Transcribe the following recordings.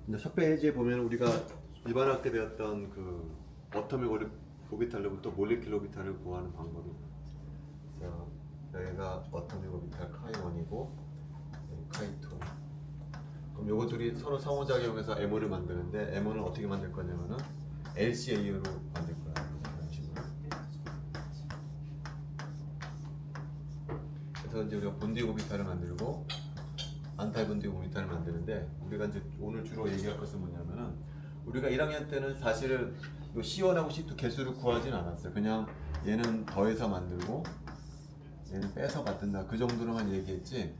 이제 첫 페이지에 보면 우리가 일반 학때 배웠던 그 어토믹 오비탈로부터 몰리큘러 오비탈을 구하는 방법입니다. 그래서 여기가 어토믹 오비탈 카이1이고 카이2. 그럼 요거 둘이 서로 상호작용해서 MO를 만드는데 MO는 어떻게 만들 거냐면은 LCA로 만들 거야. 이런 식으로. 그래서 이제 우리가 본디 오비탈을 만들고 안타이 본디 오비탈을 만드는데 우리가 이제 오늘 주로 얘기할 것은 뭐냐면은 우리가 1학년 때는 사실은 요 C1하고 C2 개수를 구하진 않았어요. 그냥 얘는 더해서 만들고 얘는 빼서 만든다 그 정도로만 얘기했지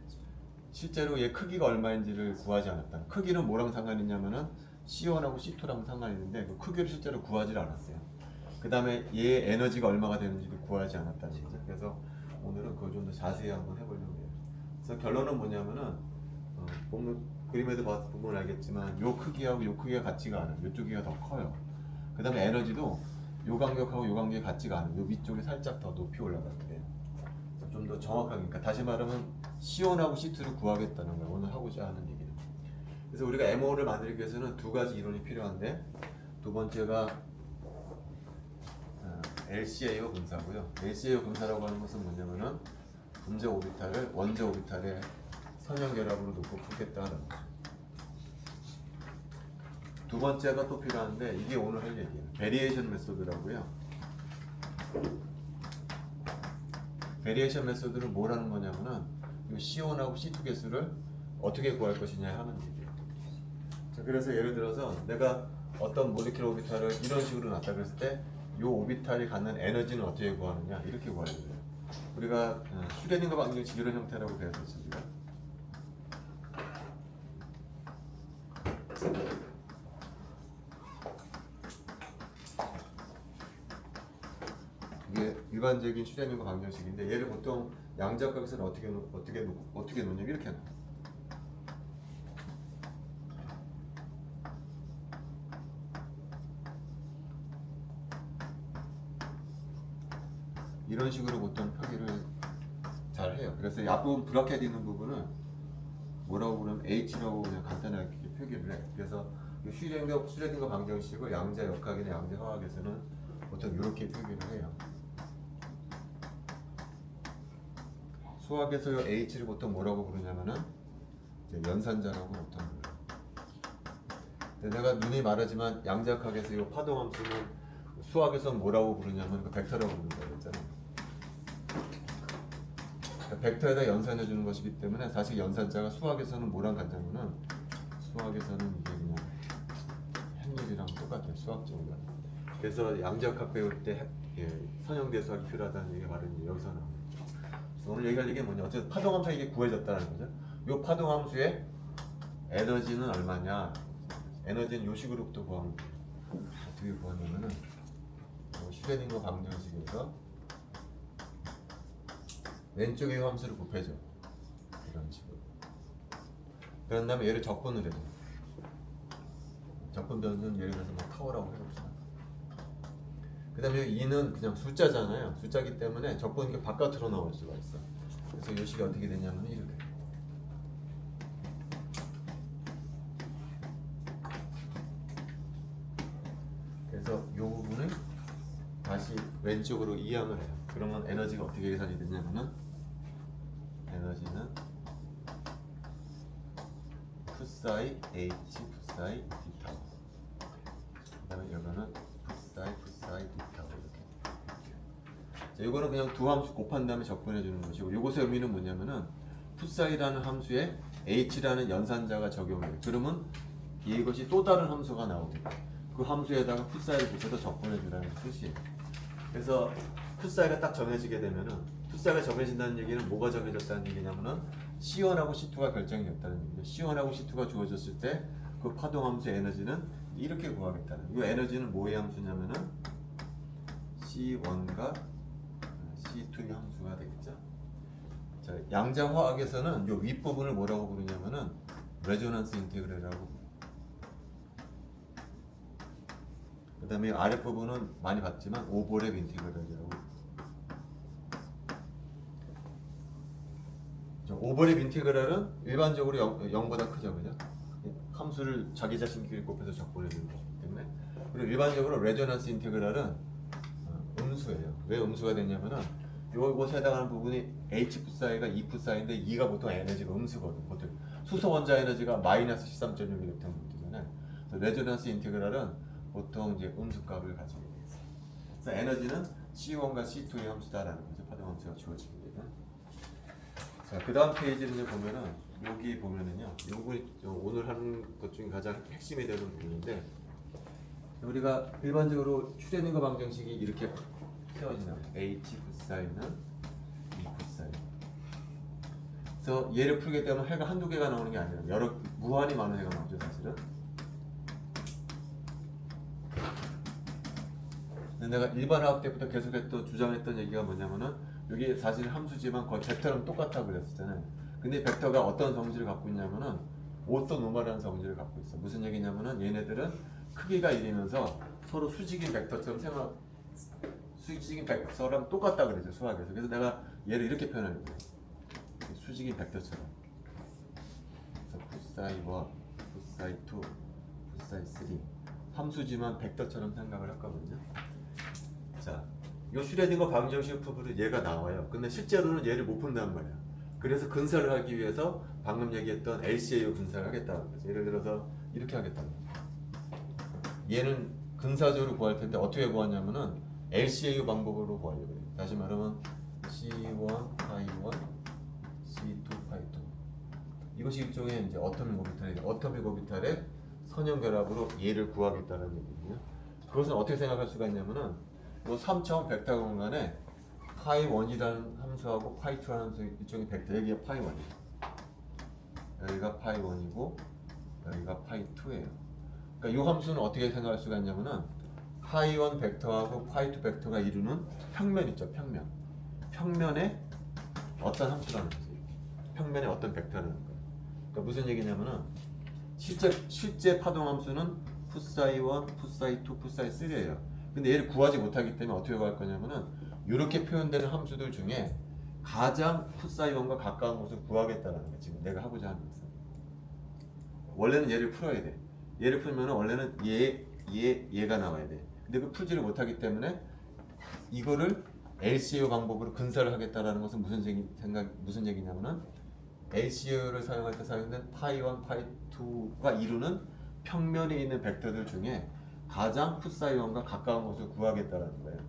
실제로 얘 크기가 얼마인지를 구하지 않았다. 크기는 뭐랑 상관이 있냐면은 C1하고 C2랑 상관이 있는데 그 크기를 실제로 구하지 않았어요. 그 다음에 얘 에너지가 얼마가 되는지를 구하지 않았다는 거죠. 그래서 오늘은 그걸 좀 더 자세히 한번 해보려고 해요. 그래서 결론은 뭐냐면은 보면 그림에도 보면 알겠지만 요 크기하고 요 크기가 같지가 않아요. 요쪽이가 더 커요. 그 다음에 에너지도 요 간격하고 요 간격이 같지가 않아요. 요 위쪽이 살짝 더 높이 올라가게 돼요. 좀 더 정확하게, 그러니까 다시 말하면 C1하고 C2를 구하겠다는 거예요. 오늘 하고자 하는 얘기는. 그래서 우리가 MO를 만들기 위해서는 두 가지 이론이 필요한데 두 번째가 LCAO 분사고요. LCAO 분사라고 하는 것은 뭐냐면은 분자 오비탈을 원자 오비탈의 선형 결합으로 놓고 풀겠다는 거죠. 두 번째가 또 필요한데 이게 오늘 할 얘기예요. 베리에이션 메소드라고요. 베리에이션 메소드는 뭐라는 거냐면은 이 C1하고 C2 개수를 어떻게 구할 것이냐 하는 얘기예요. 자, 그래서 예를 들어서 내가 어떤 몰리큘러 오비탈을 이런 식으로 놨다 그랬을 때 이 오비탈이 갖는 에너지는 어떻게 구하느냐 이렇게 구하야 돼요. 우리가 슈레딩거 방정식 이런 형태라고 배웠었습니다. 이게 일반적인 슈레딩거 방정식인데 얘를 보통 양자역학에서는 어떻게 놓냐면 이렇게 놔. 이런 식으로 보통 표기를 잘 해요. 그래서 이 앞부분 브라켓 있는 부분은 뭐라고 부르면 H라고 그냥 간단하게 표기를 해. 그래서 슈레딩거 방정식을 양자역학이나 양자화학에서는 보통 이렇게 표기를 해요. 수학에서 이 H를 보통 뭐라고 부르냐면은 이제 연산자라고 보통 불러요. 근데 내가 눈이 마르지만 양자역학에서 이 파동함수는 수학에서 뭐라고 부르냐면 그 벡터라고 부른다고 했잖아요. 벡터에다 연산해 주는 것이기 때문에 사실 연산자가 수학에서는 뭐랑 같냐면은 수학에서는 이게 그냥 행렬이랑 똑같아요. 수학적으로. 그래서 양자역학 배울 때 선형대수학이 필요하다는 얘기가 바로 여기서 나옵니다. 그래서 오늘 얘기할 얘기는 뭐냐? 어쨌든 파동함수 이게 구해졌다는 거죠. 이 파동함수의 에너지는 얼마냐? 에너지는 요 식으로부터 구하면 돼요. 어떻게 구하냐면은 슈레딩거 방정식에서 왼쪽의 함수를 곱해줘. 이런 식으로. 그런 다음에 얘를 적분을 해줘. 적분 변수는 예를 들어서 뭐 타워라고 해봅시다. 그 다음에 2는 그냥 숫자잖아요. 숫자기 때문에 적분이 바깥으로 나올 수가 있어. 그래서 이 식이 어떻게 되냐면 이렇게. 그래서 이 부분을 다시 왼쪽으로 이항을 해요. 그러면 에너지가 어떻게 계산이 되냐면은 에너지는 푸사이 H 푸사이 D 타워. 그다음에 이거는 푸사이 D 타워 이렇게. 자, 이거는 그냥 두 함수 곱한 다음에 적분해 주는 것이고, 이것의 의미는 뭐냐면은 푸사이라는 함수에 H라는 연산자가 적용해요. 그러면 이것이 또 다른 함수가 나오게. 그 함수에다가 푸사이를 붙여서 적분해 주라는 뜻이에요. 그래서 푸사이가 딱 정해지게 되면은 푸사이가 정해진다는 얘기는 뭐가 정해졌다는 얘기냐면은 C1하고 C2가 결정이 됐다는 얘기죠. C1하고 C2가 주어졌을 때 그 파동함수의 에너지는 이렇게 구하겠다는. 이 에너지는 뭐의 함수냐면은 C1과 C2의 함수가 되겠죠. 자, 양자화학에서는 이 윗부분을 뭐라고 부르냐면은 레조넌스 인테그럴이라고. 그 다음에 아랫부분은 많이 봤지만 오버랩 인테그럴이라고. 오버랩 인테그럴은 일반적으로 0보다 크죠, 그죠? 함수를 자기 자신끼리 곱해서 적분해주는 거기 때문에. 그리고 일반적으로 레조넌스 인테그랄은 음수예요. 왜 음수가 되냐면은 요것에 해당하는 부분이 H 풋사이가 2 풋사이인데 2가 보통 에너지가 음수거든. 보통 수소 원자 에너지가 마이너스 13.6 이렇다는 거잖아요. 그래서 레조넌스 인테그랄은 보통 이제 음수값을 가지고 있어요. 그래서 에너지는 C1과 C2의 함수다라는 거죠. 파동 함수가 주어지게 되는. 자, 그 다음 페이지를 이제 보면은 여기 보면은요, 이 부분이 오늘 하는 것 중에 가장 핵심이 되는 부분인데, 우리가 일반적으로 슈레딩거 방정식이 이렇게 세워진다. H 풋사이는 E 풋사이. 그래서 얘를 풀게 되면 해가 한두 개가 나오는 게 아니라 여러 무한히 많은 해가 나오죠, 사실은. 근데 내가 일반 화학 때부터 계속했던 주장했던 얘기가 뭐냐면은 여기 사실 함수지만 거의 벡터랑 똑같다고 그랬었잖아요. 근데 벡터가 어떤 성질을 갖고 있냐면은 오토노멀한 성질을 갖고 있어. 무슨 얘기냐면은 얘네들은 크기가 1이면서 서로 수직인 벡터처럼 수직인 벡터랑 똑같다 그랬죠, 수학에서. 그래서 내가 얘를 이렇게 표현하려고 해. 수직인 벡터처럼. 그래서 풋사이 1, 풋사이 2, 풋사이 3 함수지만 벡터처럼 생각을 했거든요. 자, 요 슈레딩거 방정식 풀으로 얘가 나와요. 근데 실제로는 얘를 못 푼단 말이야. 그래서 근사를 하기 위해서 방금 얘기했던 LCAO 근사를 하겠다는 거죠. 예를 들어서 이렇게 하겠다는 거죠. 얘는 근사적으로 구할 텐데 어떻게 구하냐면은 LCAO 방법으로 구하려고 해요. 다시 말하면 C1, 파이1, C2, 파이2. 이것이 일종의 이제 어토믹 오비탈의 선형 결합으로 얘를 구하겠다는 얘기거든요. 그것은 어떻게 생각할 수가 있냐면은 이 3차원 벡터 공간에 파이1이라는 함수하고 파이2라는 함수 일종의 벡터, 여기가 파이1이에요. 여기가 파이1이고 여기가 파이2예요. 그러니까 이 함수는 어떻게 생각할 수가 있냐면은 파이1 벡터하고 파이2 벡터가 이루는 평면 있죠, 평면. 평면에 어떤 함수라는 거지. 평면에 어떤 벡터라는 거예요. 그러니까 무슨 얘기냐면은 실제 파동 함수는 풋사이1, 풋사이2, 풋사이3예요. 근데 얘를 구하지 못하기 때문에 어떻게 구할 거냐면은 이렇게 표현되는 함수들 중에 가장 풋사이1과 가까운 것을 구하겠다는 거예요. 지금 내가 하고자 하는 것은. 원래는 얘를 풀어야 돼. 얘를 풀면은 원래는 얘가 나와야 돼. 근데 그 풀지를 못하기 때문에 이거를 LCO 방법으로 근사를 하겠다라는 것은 무슨 얘기냐면은 LCO를 사용할 때 사용된 파이1, 파이2가 이루는 평면에 있는 벡터들 중에 가장 풋사이1과 가까운 것을 구하겠다라는 거예요.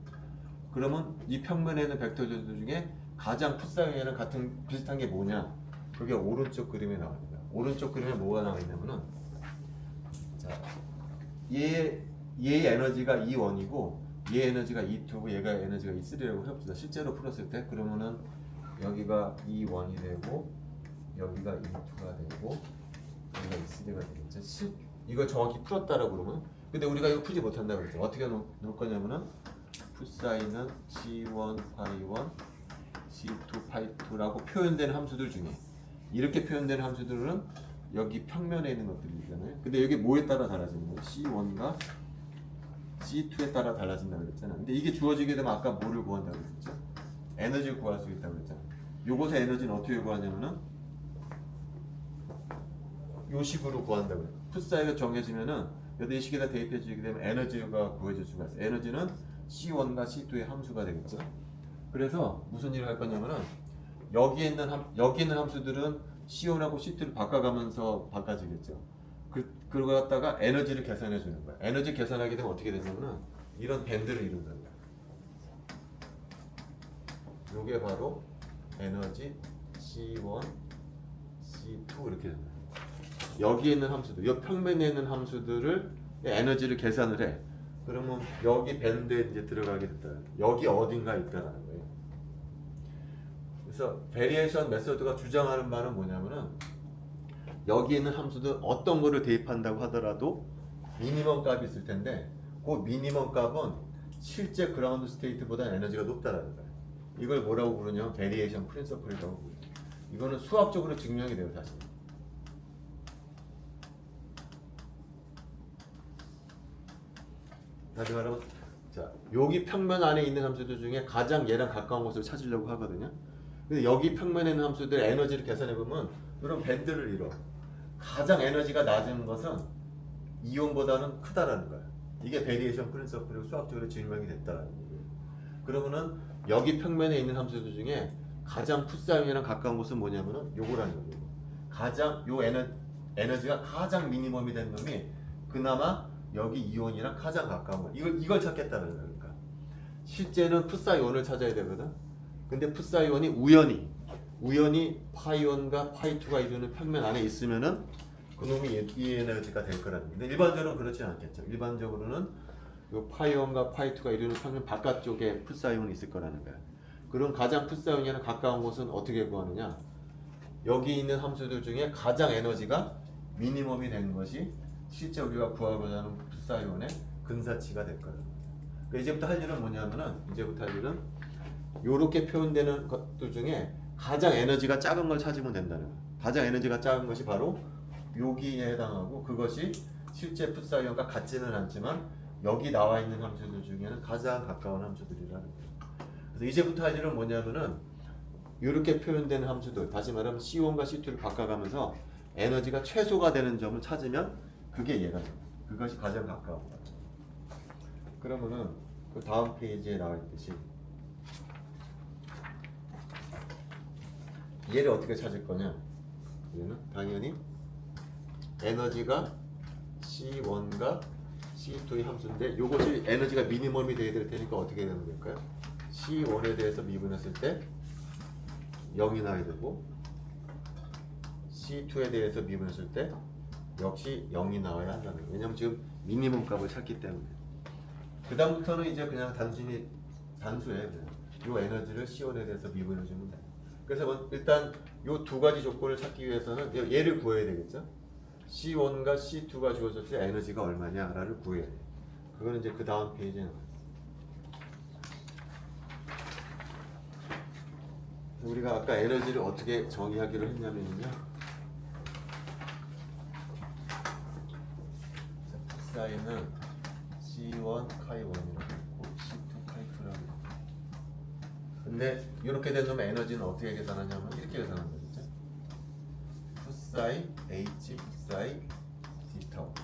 그러면 이 평면에 있는 벡터들 중에 가장 풋사이1이랑 비슷한 게 뭐냐? 그게 오른쪽 그림에 나옵니다. 오른쪽 그림에 뭐가 나와 있냐면은 자, 얘의 에너지가 E1이고 얘 에너지가 E2고 얘가 에너지가 E3라고 해봅시다. 실제로 풀었을 때 그러면은 여기가 E1이 되고 여기가 E2가 되고 여기가 E3가 되겠죠. 이거 정확히 풀었다라고 그러면, 근데 우리가 이거 풀지 못한다고 그랬죠. 어떻게 놓을 거냐면은 풋사이는 C1 파이1 C2 파이2라고 표현되는 함수들 중에 이렇게 표현되는 함수들은 여기 평면에 있는 것들이잖아요. 근데 여기 뭐에 따라 달라지는 거예요? C1과 C2에 따라 달라진다고 그랬잖아. 근데 이게 주어지게 되면 아까 뭐를 구한다고 그랬죠? 에너지를 구할 수 있다고 그랬잖아. 요것의 에너지는 어떻게 구하냐면은 요 식으로 구한다고 그래요. 풋사이가 정해지면은 여기 이 식에다 대입해 주게 되면 에너지가 구해질 수가 있어요. 에너지는 C1과 C2의 함수가 되겠죠. 그래서 무슨 일을 할 거냐면은 여기 있는 함수들은 C1하고 C2를 바꿔가면서 바꿔지겠죠. 그걸 갖다가 에너지를 계산해 주는 거야. 에너지 계산하게 되면 어떻게 되냐면은 이런 밴드를 이룬다는 거야. 요게 바로 에너지 C1, C2 이렇게 된다. 여기에 있는 함수들, 이 평면에 있는 함수들을 에너지를 계산을 해. 그러면 여기 밴드에 이제 들어가게 됐다. 여기 어딘가 있다라는 거예요. 그래서 베리에이션 메소드가 주장하는 바는 뭐냐면은 여기 있는 함수들 어떤 거를 대입한다고 하더라도 미니멈 값이 있을 텐데 그 미니멈 값은 실제 그라운드 스테이트보다 에너지가 높다라는 거예요. 이걸 뭐라고 부르냐면 베리에이션 프린서플이라고 부르죠. 이거는 수학적으로 증명이 돼요, 사실. 다시 말하면 자, 여기 평면 안에 있는 함수들 중에 가장 얘랑 가까운 것을 찾으려고 하거든요. 근데 여기 평면에 있는 함수들 에너지를 계산해 보면 이런 밴드를 이뤄. 가장 에너지가 낮은 것은 이온보다는 크다라는 거야. 이게 베리에이션 프린서플이고 수학적으로 증명이 됐다라는 얘기예요. 그러면은 여기 평면에 있는 함수들 중에 가장 풋사용이랑 가까운 곳은 뭐냐면은 요거라는 거예요. 가장 요 에너지가 가장 미니멈이 된 놈이 그나마 여기 이온이랑 가장 가까운 거. 이걸 찾겠다는 거야. 그러니까 실제는 풋사이온을 찾아야 되거든. 근데 풋사이온이 우연히 파이온과 파이2가 이루는 평면 안에 있으면은 그놈이 이 에너지가 될 거라는 거예요. 근데 일반적으로는 그렇지 않겠죠. 일반적으로는 요 파이온과 파이2가 이루는 평면 바깥쪽에 풋사이온이 있을 거라는 거야. 그럼 가장 풋사이온이랑 가까운 곳은 어떻게 구하느냐? 여기 있는 함수들 중에 가장 에너지가 미니멈이 되는 것이 실제 우리가 구하고자 하는 풋사이온의 근사치가 될 거예요. 그러니까 이제부터 할 일은 뭐냐면은 요렇게 표현되는 것들 중에 가장 에너지가 작은 걸 찾으면 된다는 거예요. 가장 에너지가 작은 것이 바로 여기에 해당하고 그것이 실제 풋사이온과 같지는 않지만 여기 나와 있는 함수들 중에는 가장 가까운 함수들이라는 거예요. 그래서 이제부터 할 일은 뭐냐면은 이렇게 표현되는 함수들, 다시 말하면 C1과 C2를 바꿔가면서 에너지가 최소가 되는 점을 찾으면 그게 얘가 돼요. 그것이 가장 가까운 거예요. 그러면은 그 다음 페이지에 나와 있듯이 얘를 어떻게 찾을 거냐? 얘는 당연히 에너지가 C1과 C2의 함수인데 이것이 에너지가 미니멈이 돼야 될 테니까 어떻게 되는 걸까요? C1에 대해서 미분했을 때 0이 나야 되고 C2에 대해서 미분했을 때 역시 0이 나와야 한다는 거예요. 왜냐면 지금 미니멈 값을 찾기 때문에. 그 다음부터는 이제 그냥 단순히 단수에 이 에너지를 C1에 대해서 미분해 주면 돼요. 그래서 일단 이 두 가지 조건을 찾기 위해서는 얘를 구해야 되겠죠. C1과 C2가 주어졌을 때 에너지가 얼마냐를 구해야 돼요. 그거는 이제 그 다음 페이지에 나와요. 우리가 아까 에너지를 어떻게 정의하기로 했냐면요. 풋사이는 C1 카이1이라고 했고 C2 카이2라고 했고 근데 이렇게 된 놈의 에너지는 어떻게 계산하냐면 이렇게 계산하는 거죠. 풋사이 H 풋사이 디터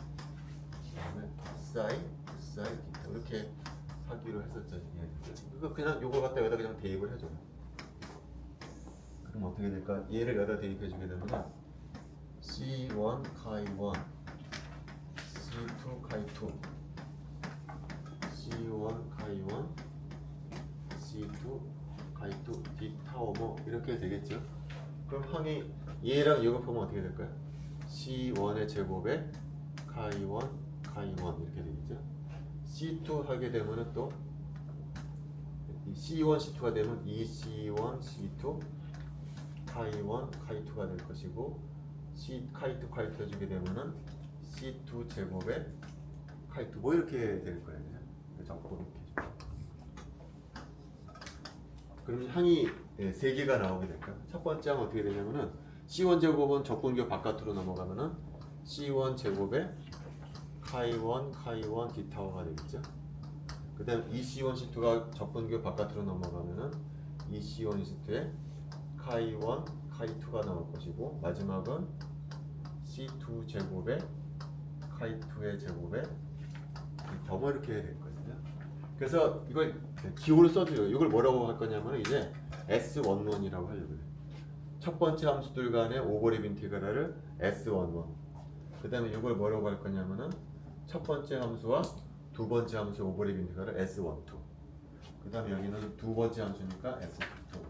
그다음에 풋사이 디터 이렇게 하기로 했었죠. 그거 그냥 요거 갖다 여기다 그냥 대입을 해줘요. 그럼 어떻게 될까? 얘를 여기다 대입해 주게 되면 C1 카이1 C2 카이2 C1 카이1 C2 카이2 디타오 뭐 이렇게 되겠죠. 그럼 항이 얘랑 이곱하면 어떻게 될까요? C1의 제곱에 카이1 이렇게 되겠죠. C2 하게 되면 또 C1 C2가 되면 2C1 C2 카이1 카이2가 될 것이고 카이2 해주게 되면은 C2 제곱에 카이2 뭐 이렇게 될 거예요. 적고 이렇게. 그럼 항이 3개가 나오게 될까요? 첫 번째 항은 어떻게 되냐면은 C1 제곱은 적분교 바깥으로 넘어가면은 C1 제곱에 카이1 디타오가 되겠죠. 그 다음 2C1 C2가 적분교 바깥으로 넘어가면은 2C1 C2에 카이2가 나올 것이고 마지막은 C2 제곱에 카이2의 제곱에 뭐 이렇게 될 거거든요. 그래서 이걸 기호를 써줘요. 이걸 뭐라고 할 거냐면 이제 S11이라고 하려고 해요. 첫 번째 함수들 간의 오버랩 인티그랄을 S11. 그 다음에 이걸 뭐라고 할 거냐면은 첫 번째 함수와 두 번째 함수의 오버랩 인티그랄을 S12. 그 다음에 여기는 두 번째 함수니까 S22.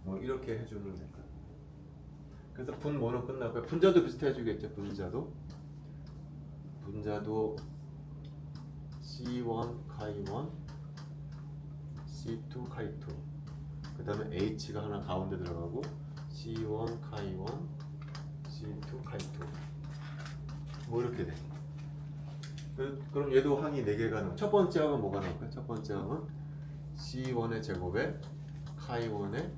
뭐 이렇게 해주면 될 거예요. 그래서 분모는 끝나고요. 분자도 비슷해지겠죠. 분자도 C1 카이1 C2 카이2 그 다음에 H가 하나 가운데 들어가고 C1 카이1 C2 카이2 뭐 이렇게 돼. 그럼 얘도 항이 4개가 나와. 첫 번째 항은 뭐가 나올까요? 첫 번째 항은 C1의 제곱에 카이1의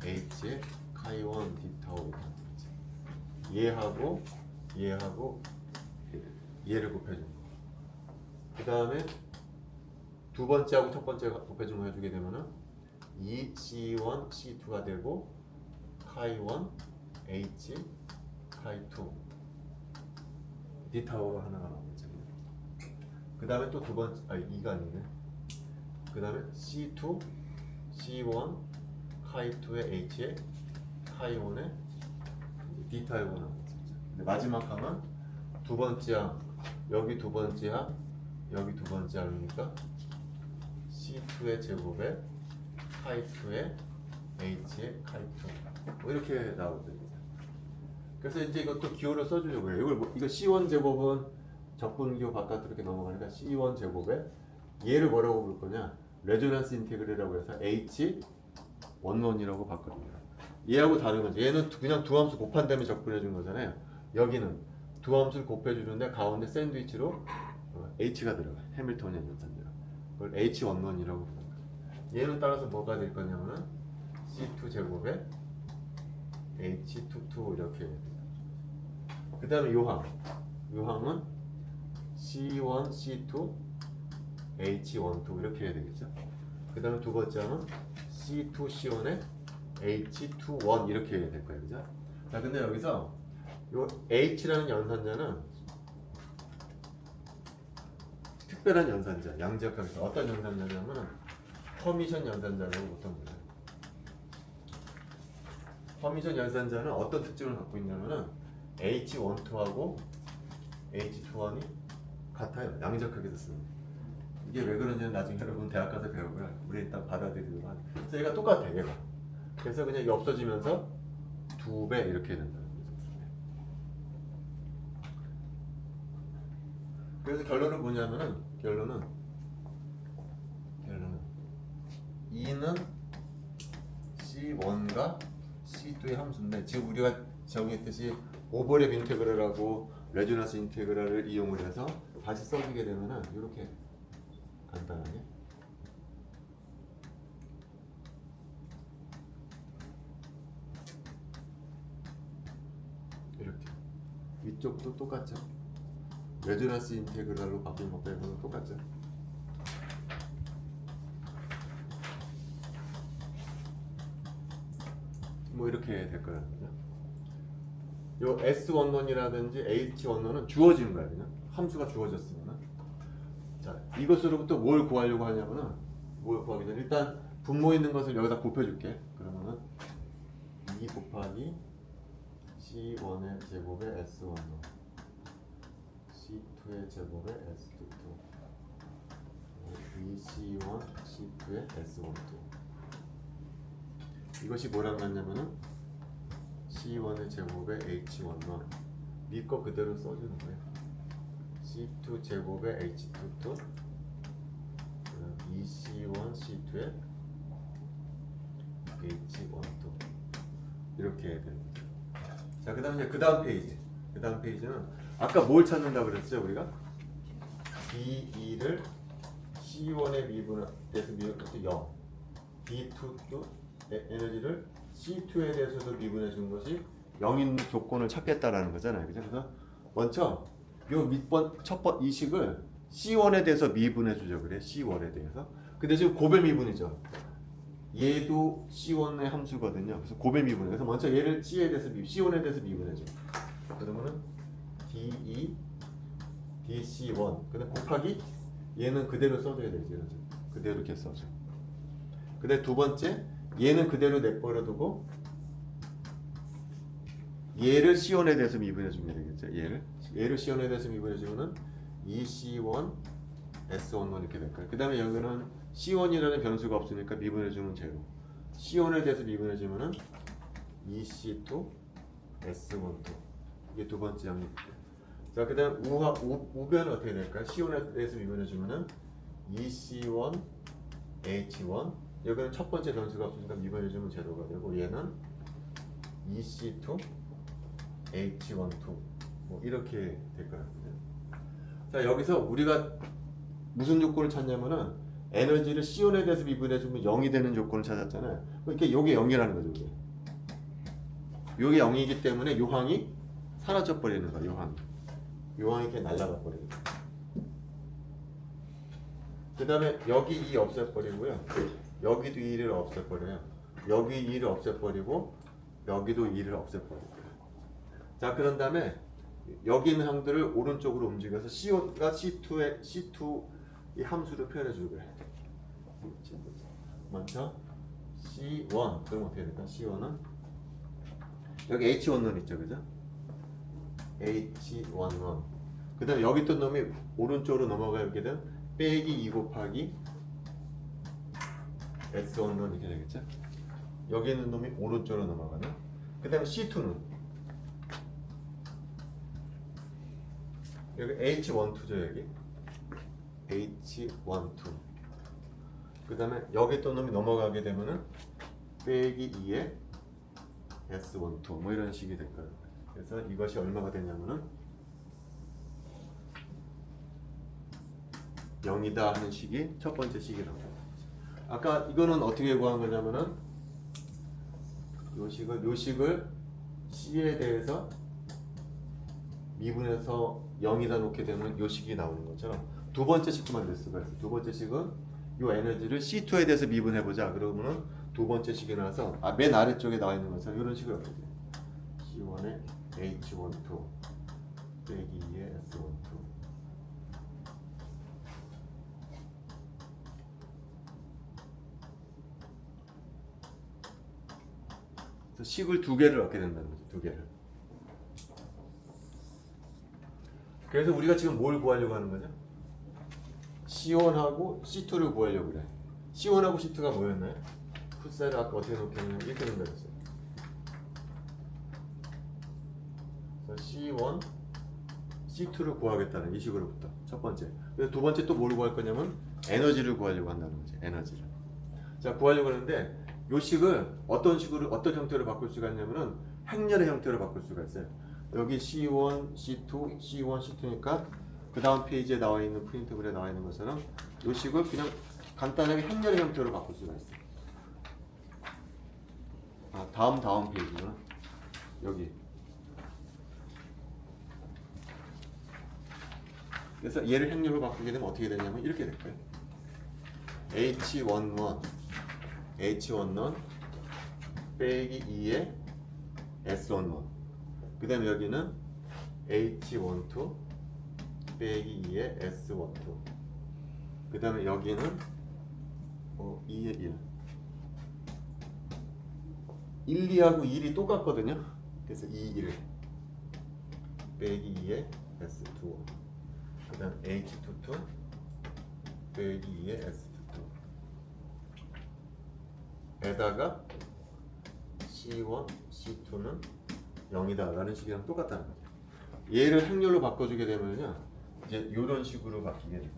H의 카이1 디타오가 되겠지. 얘하고 얘를 곱해주는 거. 그 다음에 두 번째하고 첫 번째 곱해주는 거 해주게 되면은 2C1 C2가 되고 카이1 H 카이2 D 타워로 하나가 나오겠죠. 그 다음에 또 두 번째, 2가 아니네. 그 다음에 C2, C1, 카이2의 H에 카이1의 D 타워가 나오겠죠. 근데 마지막 항은 두 번째 항, 여기 두 번째 항, 여기 두 번째 항이니까 C2의 제곱에 카이2의 H의 카이2 뭐 이렇게 나오거든요. 그래서 이제 이것도 기호를 써주려고 해요. 이거 C1 제곱은 적분기호 바깥으로 이렇게 넘어가니까 C1 제곱에 얘를 뭐라고 부를 거냐? 레조넌스 인테그럴이라고 해서 H11이라고 봤거든요. 얘하고 다른 거죠. 얘는 그냥 두 함수 곱한 다음에 적분해 준 거잖아요. 여기는 두 함수를 곱해 주는데 가운데 샌드위치로 H가 들어가. 해밀토니안 연산제로. 그걸 H11이라고 부르는 거죠. 얘는 따라서 뭐가 될 거냐면은 C2 제곱에 H22 이렇게 돼요. 그 다음에 요항은 C1, C2, H12 이렇게 해야 되겠죠. 그 다음에 두 번째 항은 C2, C1에 H21 이렇게 해야 될 거예요. 그죠? 자, 근데 여기서 요 H라는 연산자는 특별한 연산자, 양지역학에서 어떤 연산자냐면 퍼미션 연산자라고 보통 불러요. 퍼미션 연산자는 어떤 특징을 갖고 있냐면은 H12하고 H21이 같아요. 양적학에서 쓰는. 이게 왜 그런지는 나중에 여러분 대학 가서 배우고요. 우리 일단 받아들이도록 하죠. 그래서 얘가 똑같아, 얘가. 그래서 그냥 이게 없어지면서 2배 이렇게 된다는 거죠. 그래서 결론은 뭐냐면은 결론은 2는 C1과 C2의 함수인데 지금 우리가 정의했듯이 오버랩 인테그럴하고 레조넌스 인테그럴을 이용을 해서 다시 써주게 되면은 이렇게 간단하게 이렇게 위쪽도 똑같죠. 레조넌스 인테그럴로 바뀐 것 빼고는 똑같죠. 뭐 이렇게 될 거거든요. 요 S11이라든지 H11은 주어지는 거야. 그냥 함수가 주어졌으면. 자, 이것으로부터 뭘 구하려고 하냐면은 뭘 구하기 전에 일단 분모 있는 것을 여기다 곱해줄게. 그러면은 2 곱하기 C1의 제곱에 S11, C2의 제곱에 S22, 2C1, C2의 S12. 이것이 뭐랑 같냐면은 C1의 제곱에 H11 밑거 그대로 써주는 거예요. C2 제곱에 H22 2C1 C2의 H12 이렇게 해야 되는 거죠. 자, 그 다음에 그 다음 페이지는 아까 뭘 찾는다 그랬죠 우리가? D2를 C1에 미분해서 0 D2도 에너지를 C2에 대해서도 미분해 준 것이 0인 조건을 찾겠다라는 거잖아요. 그죠? 그래서 먼저 요 밑번 첫번 이 식을 C1에 대해서 미분해 주죠. 그래. C1에 대해서. 근데 지금 고배 미분이죠. 얘도 C1의 함수거든요. 그래서 고배 미분. 그래서 먼저 얘를 C에 대해서 C1에 대해서 미분해 줘. 그러면은 D2 DC1. 근데 곱하기 얘는 그대로 써줘야 되지. 그대로 이렇게 써줘. 근데 두 번째 얘는 그대로 내버려두고 얘를 C1에 대해서 미분해 주면 되겠죠. 얘를 C1에 대해서 미분해 주면은 2C1 S11 이렇게 될 거예요. 그 다음에 여기는 C1이라는 변수가 없으니까 미분해 주면 제로. C1에 대해서 미분해 주면은 2C2 S12 이게 두 번째 항이 돼요. 자, 그 다음 우변은 어떻게 될까요? C1에 대해서 미분해 주면은 2C1 H1 여기는 첫 번째 변수가 없으니까 미분해 주면 제로가 되고 얘는 2C2 H12 뭐 이렇게 될 것 같은데. 자, 여기서 우리가 무슨 조건을 찾냐면은 에너지를 C1에 대해서 미분해 주면 0이 되는 조건을 찾았잖아요. 그러니까 요게 0이라는 거죠. 요게 0이기 때문에 요항이 사라져 버리는 거야. 요항이 이렇게 날아가 버리는 거야. 그 다음에 여기 2 없애버리고요. 여기도 2를 없애버려요. 여기 2를 없애버리고 여기도 2를 없애버리고요. 자, 그런 다음에 여기 있는 항들을 오른쪽으로 움직여서 C1과 C2 이 함수를 표현해 주고 그래. 먼저 C1 그럼 어떻게 될까? C1은 여기 H11 있죠, 그죠? H11. 그 다음에 여기 있던 놈이 오른쪽으로 넘어가게 되면 빼기 2 곱하기 S11 이렇게 되겠죠? 여기 있는 놈이 오른쪽으로 넘어가는. 그 다음에 C2는 여기 H12죠, 여기 H12. 그 다음에 여기 있던 놈이 넘어가게 되면은 빼기 2에 S12 뭐 이런 식이 될 거예요. 그래서 이것이 얼마가 되냐면은 0이다 하는 식이 첫 번째 식이라고. 아까 이거는 어떻게 구한 거냐면은 요 식을 C에 대해서 미분해서 0이다 놓게 되면 요 식이 나오는 것처럼 두 번째 식도 만들 수가 있어요. 두 번째 식은 요 에너지를 C2에 대해서 미분해 보자. 그러면은 두 번째 식이 나와서 맨 아래쪽에 나와 있는 것처럼 이런 식으로 어떻게 C1에 H12 빼기 2에 S12. 그래서 식을 두 개를 얻게 된다는 거죠. 두 개를. 그래서 우리가 지금 뭘 구하려고 하는 거죠? C1하고 C2를 구하려고 그래. C1하고 C2가 뭐였나요? 풋사를 아까 어떻게 놓겠냐면 이렇게 된다 했어요. 그래서 C1, C2를 구하겠다는 이 식으로부터 첫 번째. 그래서 두 번째 또 뭘 구할 거냐면 에너지를 구하려고 한다는 거지. 에너지를. 자, 구하려고 하는데 요 식을 어떤 식으로 어떤 형태로 바꿀 수가 있냐면은 행렬의 형태로 바꿀 수가 있어요. 여기 C1, C2, C1, C2니까 그 다음 페이지에 나와 있는 프린트글에 나와 있는 것처럼 요 식을 그냥 간단하게 행렬의 형태로 바꿀 수가 있어요. 다음 페이지구나. 여기. 그래서 얘를 행렬로 바꾸게 되면 어떻게 되냐면 이렇게 될 거예요. H11 빼기 2에 S11. 그 다음에 여기는 H12 빼기 2에 S12. 그 다음에 여기는 2에 1. 2하고 1이 똑같거든요. 그래서 2, 1 빼기 2에 S2. 그 다음 H22 빼기 2에 S22 에다가 C1, C2는 0이다 라는 식이랑 똑같다는 거죠. 얘를 행렬로 바꿔주게 되면요 이제 이런 식으로 바뀌게 돼요.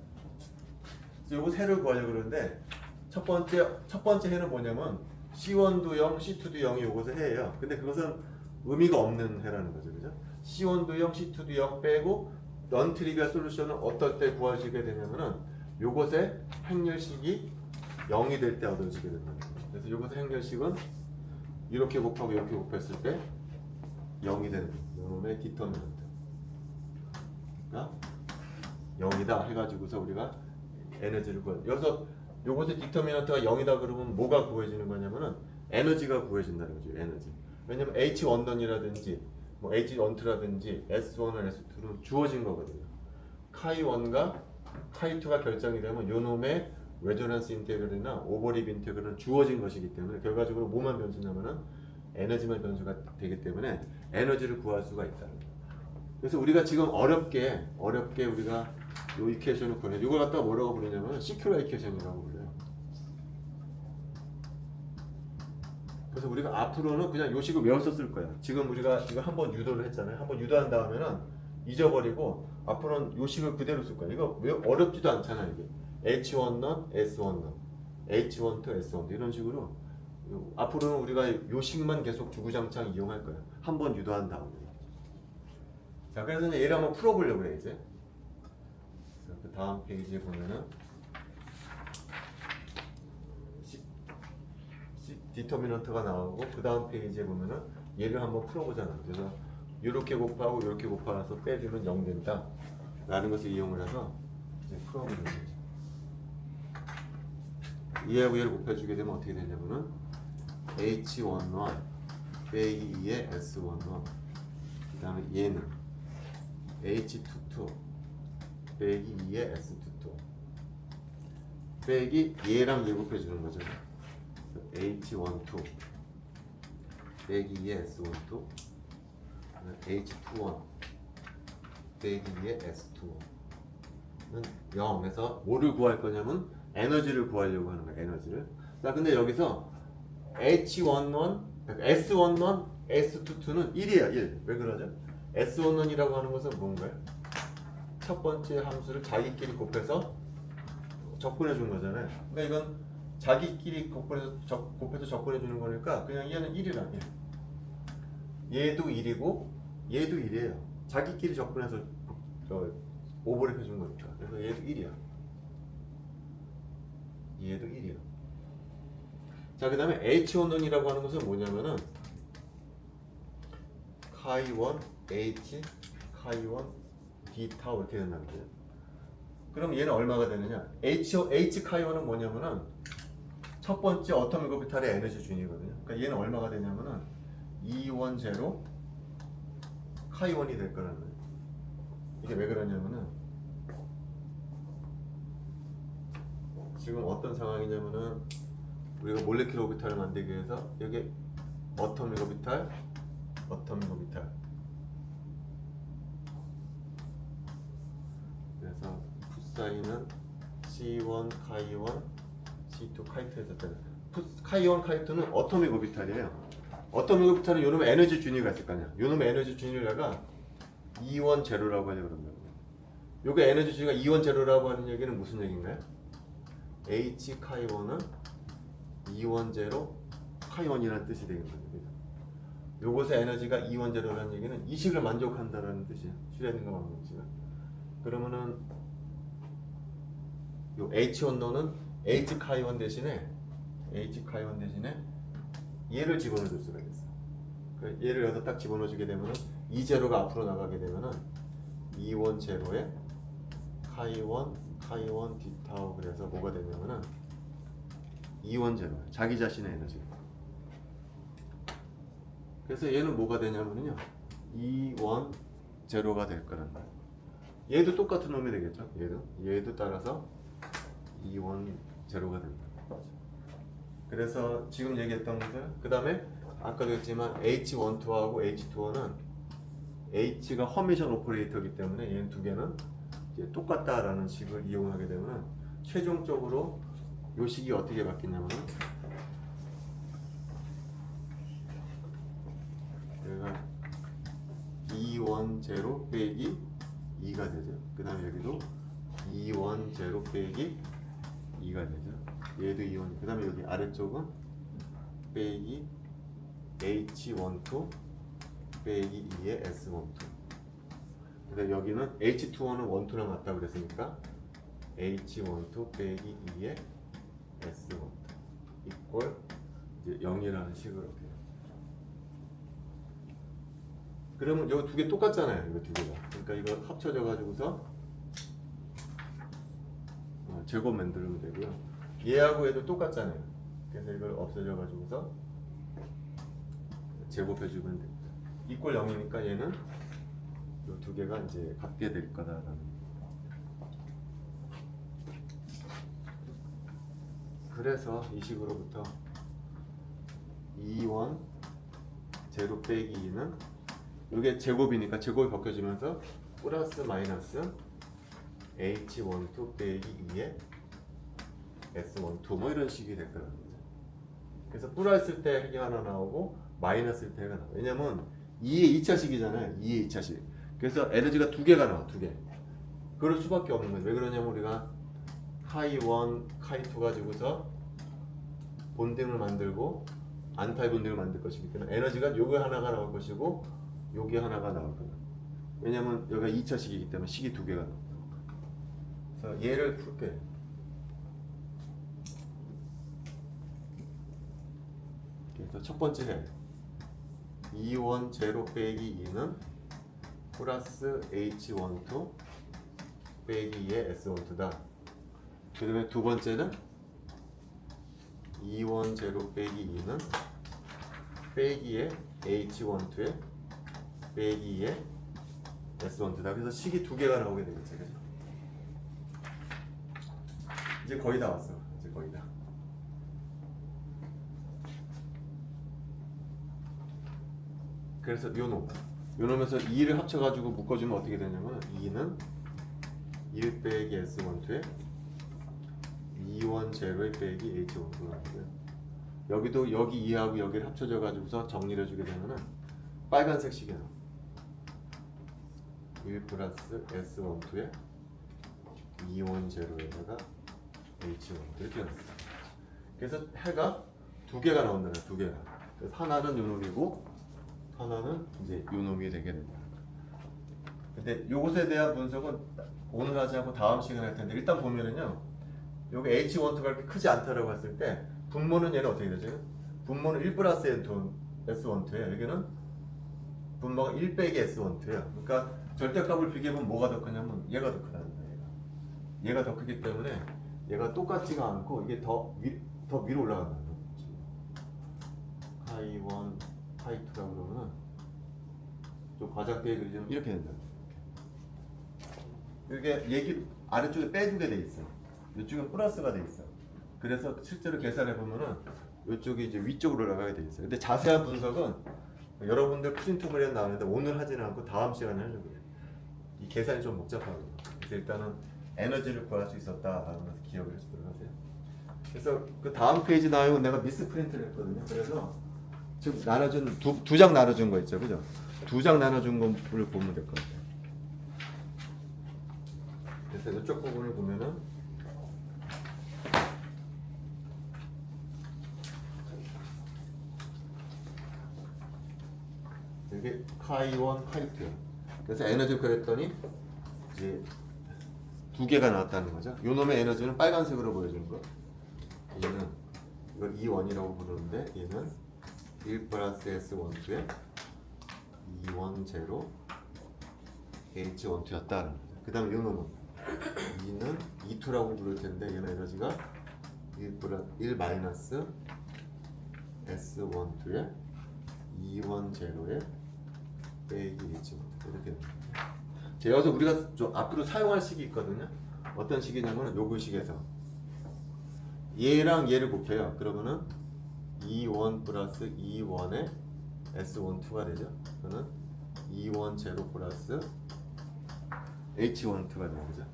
그래서 요거 세를 구하려고 그러는데 첫 번째 해는 뭐냐면 C1도 0, C2도 0이 요것을 해예요. 근데 그것은 의미가 없는 해라는 거죠. 그죠? C1도 0, C2도 0 빼고 넌 트리비얼 솔루션은 어떨 때 구하시게 되냐면은 요것의 행렬식이 0이 될 때 얻어지게 된다는 거죠. 그래서 요것의 행렬식은 이렇게 곱하고 이렇게 곱했을 때 0이 되는 요놈의 디터미넌트. 그러니까 0이다 해가지고서 우리가 에너지를 구해. 여기서 요것의 디터미넌트가 0이다 그러면 뭐가 구해지는 거냐면은 에너지가 구해진다는 거죠. 에너지. 왜냐면 H11이라든지 뭐 H12라든지 S1과 S2는 주어진 거거든요. 카이1과 카이2가 결정이 되면 요놈의 레조넌스 인테그럴이나 오버립 인테그럴은 주어진 것이기 때문에 결과적으로 뭐만 변수냐면은 에너지만 변수가 되기 때문에 에너지를 구할 수가 있다는 거예요. 그래서 우리가 지금 어렵게 우리가 요 이퀘이션을 구해요. 이걸 갖다가 뭐라고 부르냐면 시큐라 이퀘이션이라고 불러요. 그래서 우리가 앞으로는 그냥 요 식을 외웠었을 거야. 지금 우리가 이거 한번 유도를 했잖아요. 한번 유도한 다음에는 잊어버리고 앞으로는 요 식을 그대로 쓸 거야. 이거 왜 어렵지도 않잖아 이게. H11, S11, H12, S12 이런 식으로 앞으로는 우리가 요 식만 계속 주구장창 이용할 거야. 한번 유도한 다음에. 자, 그래서 이제 얘를 한번 풀어보려고 그래 이제. 그 다음 페이지에 보면은 디터미넌트가 나오고 그 다음 페이지에 보면은 얘를 한번 풀어보잖아. 그래서 이렇게 곱하고 이렇게 곱하서 빼주면 0 된다 라는 것을 이용을 해서 이제 풀어보는 거죠. 얘하고 얘를 곱해주게 되면 어떻게 되냐면은 H11 빼기 2의 S11 그 다음에 얘는 H22 빼기 2의 S22 빼기 얘랑 예곱해 주는 거죠. H12 빼기 2의 S12 H21 빼기 2의 S21는 0에서 뭐를 구할 거냐면 에너지를 구하려고 하는 거야. 에너지를. 자, 근데 여기서 H11, S11, S22는 1이야. 1. 왜 그러죠? S11이라고 하는 것은 뭔가요? 첫 번째 함수를 자기끼리 곱해서 적분해 주는 거잖아요. 그러니까 이건 자기끼리 곱해서 적분해 주는 거니까 그냥 얘는 1이란 얘도 1이고 얘도 1이에요. 자기끼리 적분해서 오버랩 해준 거니까. 그래서 얘도 1이야. 얘도 1이야. 자, 그 다음에 H1이라고 하는 것은 뭐냐면은 카이1 H 카이1 D 타워 이렇게 된다는 거예요. 그럼 얘는 얼마가 되느냐? H 카이1은 뭐냐면은 첫 번째 어토믹 오비탈의 에너지 준이거든요. 그러니까 얘는 얼마가 되냐면은 E1 제로 카이1이 될 거라는 거예요. 이게 왜 그러냐면은 지금 어떤 상황이냐면은 우리가 몰레큘러 오비탈을 만들기 위해서 여기 어토믹 오비탈 그래서 풋사인은 C1 카이1 C2 카이2 했었잖아요. 카이1 카이2는 어토믹 오비탈이에요. 어토믹 오비탈은 요놈의 에너지 준위가 있을 거 아니야. 요놈의 에너지 준위를 내가 E1 제로라고 하려고 그런다고. 요게 에너지 준위가 E1 제로라고 하는 얘기는 무슨 얘기인가요? H 카이1은 E1 제로 카이1이라는 뜻이 되겠습니다. 요것의 에너지가 E1 제로라는 얘기는 이 식을 만족한다라는 뜻이에요. 슈레딩거 방정식은. 그러면은 요 H1노는 H 카이1 대신에 얘를 집어넣어 줄 수가 있겠어. 얘를 여기다 딱 집어넣어 주게 되면은 이 제로가 앞으로 나가게 되면은 E1 제로에 카이1 디타오 그래서 뭐가 되냐면은 E1 제로 자기 자신의 에너지. 그래서 얘는 뭐가 되냐면요 E1 제로가 될 거란 말이에요. 얘도 똑같은 놈이 되겠죠. 얘도 따라서 E1 제로가 됩니다. 그래서 지금 얘기했던 것을 그 다음에 아까도 했지만 H12하고 H21은 H가 허미션 오퍼레이터이기 때문에 얘는 두 개는 이제 똑같다라는 식을 이용하게 되면 최종적으로 이 식이 어떻게 바뀌냐면 얘가 E1 제로 빼기 2가 되죠. 그 다음에 여기도 E1 제로 빼기 2가 되죠. 얘도 2원. 그 다음에 여기 아래쪽은 빼기 H12 빼기 2의 S12. 근데 여기는 H21은 12랑 같다 그랬으니까 H12 빼기 2의 S12 이꼴 이제 0이라는 식으로 돼요. 그러면 이거 두 개 똑같잖아요. 이거 두 개가. 그러니까 이거 합쳐져 가지고서 제곱 만들면 되고요. 얘하고 얘도 똑같잖아요. 그래서 이걸 없애져 가지고서 제곱해주면 됩니다. 이꼴 0이니까 얘는 이 두 개가 이제 같게 될 거다라는. 그래서 이 식으로부터 E1 제로 빼기 2는 이게 제곱이니까 제곱이 벗겨지면서 플러스 마이너스 H12 빼기 2의 S12 뭐 이런 식이 될 거라는 거죠. 그래서 플러스일 때 핵이 하나 나오고 마이너스일 때 핵이 나와요. 왜냐면 2의 2차식이잖아요. 2의 2차식. 그래서 에너지가 두 개가 나와. 두 개. 그럴 수밖에 없는 거예요. 왜 그러냐면 우리가 카이1, 카이2 가지고서 본딩을 만들고 안타이 본딩을 만들 것이기 때문에 에너지가 요게 하나가 나올 것이고 요게 하나가 나올 거예요. 왜냐면 여기가 2차식이기 때문에 식이 두 개가 나와요. 그래서 얘를 풀게. 그래서 첫 번째 해 E1 제로 빼기 2는 플러스 H12 빼기 2의 S12다. 그 다음에 두 번째는 E1 제로 빼기 2는 빼기의 H12의 빼기 2의 S12다. 그래서 식이 두 개가 나오게 되겠죠. 그죠? 이제 거의 다 왔어. 이제 거의 다. 그래서 요놈에서 2를 합쳐가지고 묶어주면 어떻게 되냐면 2는 1 빼기 S12에 2원 제로에 빼기 H12가 나오고요. 여기도 여기 2하고 여기를 합쳐져 가지고서 정리를 해주게 되면은 빨간색 식이 나와. 1 플러스 S12에 2원 제로에다가 H12 이렇게 나옵니다. 그래서 해가 두 개가 나온다는 두 개가. 그래서 하나는 요놈이고 하나는 이제 요놈이 되게 된다. 근데 요것에 대한 분석은 오늘 하지 않고 다음 시간에 할 텐데 일단 보면은요. 요게 H12가 그렇게 크지 않다라고 했을 때 분모는 얘는 어떻게 되죠? 분모는 1 플러스 S12예요. 여기는 분모가 1 빼기 S12예요. 그러니까 절대값을 비교해보면 뭐가 더 크냐면 얘가 더 크다는 거예요. 얘가 더 크기 때문에 얘가 똑같지가 않고 이게 더 위로 올라간다는 거죠. 파이 1, 파이 2라고 그러면은 좀 과장되게 그리자면 이렇게 된다. 이게 얘기 아래쪽에 빼주게 돼 있어. 이쪽은 플러스가 돼 있어. 그래서 실제로 계산해 보면은 이쪽이 이제 위쪽으로 올라가게 돼 있어요. 근데 자세한 분석은 여러분들 프린트물에 나오는데 오늘 하지는 않고 다음 시간에 하려고 해요. 이 계산이 좀 복잡하거든요. 그래서 일단은 에너지를 구할 수 있었다라는 것을 기억을 해주도록 하세요. 그래서 그 다음 페이지 나오면 내가 미스 프린트를 했거든요. 그래서 지금 나눠준 두 장 나눠준 거 있죠, 그죠? 두 장 나눠준 거를 보면 될 것 같아요. 그래서 이쪽 부분을 보면은 이게 파이 1, 파이 2. 그래서 에너지를 구했더니 이제 두 개가 나왔다는 거죠. 요 놈의 에너지는 빨간색으로 보여주는 거. 얘는 이걸 E1이라고 부르는데 얘는 1 플러스 S12에 2원 제로 H12였다는 거죠. 그 다음에 요 놈은 2는 E2라고 부를 텐데 얘는 에너지가 1 마이너스 S12에 2원 제로에 빼기 H12 이렇게 됩니다. 자, 여기서 우리가 좀 앞으로 사용할 식이 있거든요. 어떤 식이냐면 요거 식에서 얘랑 얘를 곱해요. 그러면은 2원 플러스 2원에 S12가 되죠. 그러면 2원 제로 플러스 H12가 되는 거죠.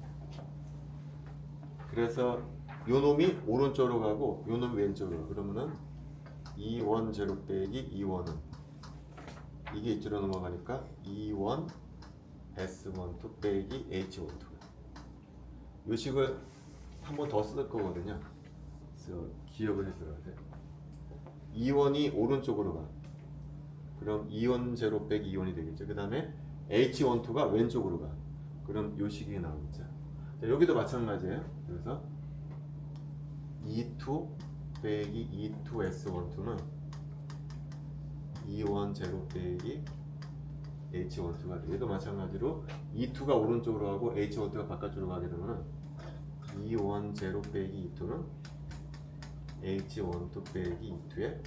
그래서 요 놈이 오른쪽으로 가고 요 놈이 왼쪽으로. 그러면은 2원 제로 빼기 2원은 이게 이쪽으로 넘어가니까 2원 S12 빼기 H12. 요 식을 한 번 더 쓸 거거든요. 그래서 기억을 해줘야 돼. 2원이 오른쪽으로 가. 그럼 2원 제로 빼기 2원이 되겠죠. 그 다음에 H12가 왼쪽으로 가. 그럼 요 식이 나오겠죠. 자, 여기도 마찬가지예요. 그래서 E2 빼기 E2 S12는 2원 제로 빼기 H12가 돼. 얘도 마찬가지로 E2가 오른쪽으로 가고 H12가 바깥쪽으로 가게 되면 2원 제로 빼기 E2는 H12 빼기 E2의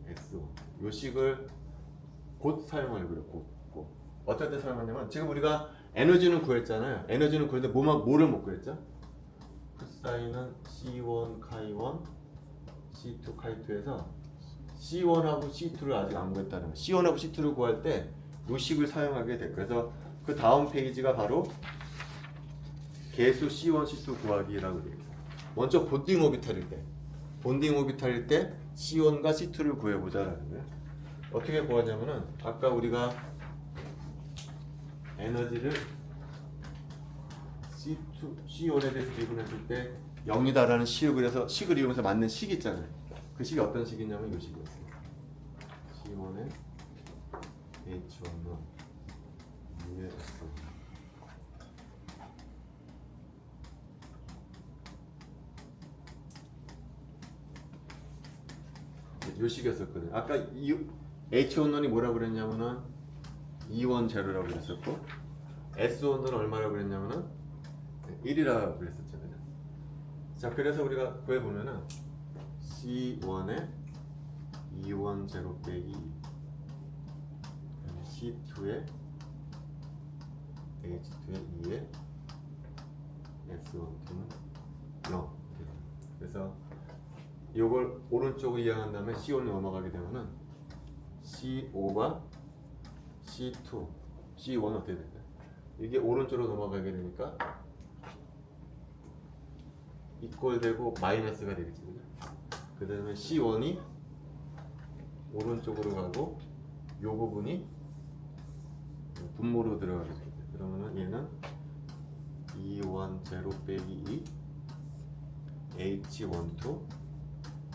S1. 요 식을 곧 사용하려고요. 곧. 어떨 때 사용하냐면 지금 우리가 에너지는 구했잖아요. 에너지는 구했는데 뭐를 못 구했죠? 코사인은 C1 카이1 C2 카이2에서 C1하고 C2를 아직 안 구했다는 거예요. C1하고 C2를 구할 때 요 식을 사용하게 될 거예요. 그래서 그 다음 페이지가 바로 개수 C1, C2 구하기라고 되어 있어요. 먼저 본딩 오비탈일 때 C1과 C2를 구해보자라는 거예요. 어떻게 구하냐면은 아까 우리가 에너지를 C1에 대해서 기분했을 때 0이다라는 식을 해서 식을 이용해서 맞는 식 있잖아요. 그 식이 어떤 식이냐면 이 식이었어요. C1에 H1은 U에 S 요 식이었었거든요. 아까 H1이 뭐라고 그랬냐면은 2원 제로라고 그랬었고 S1은 얼마라고 그랬냐면은 1이라고 그랬었죠. 그죠? 자, 그래서 우리가 구해보면은 C1에 2원 제로 빼기 C2에 H2에 2에 S12는 0. 그래서 이걸 오른쪽으로 이항한 다음에 C1로 넘어가게 되면은 C5가 C2, C1 어떻게 될까요? 이게 오른쪽으로 넘어가게 되니까 이꼴 되고 마이너스가 되겠지. 그 다음에 C1이 오른쪽으로 가고 요 부분이 분모로 들어가게 됩니다. 그러면은 얘는 E10 빼기 2 H12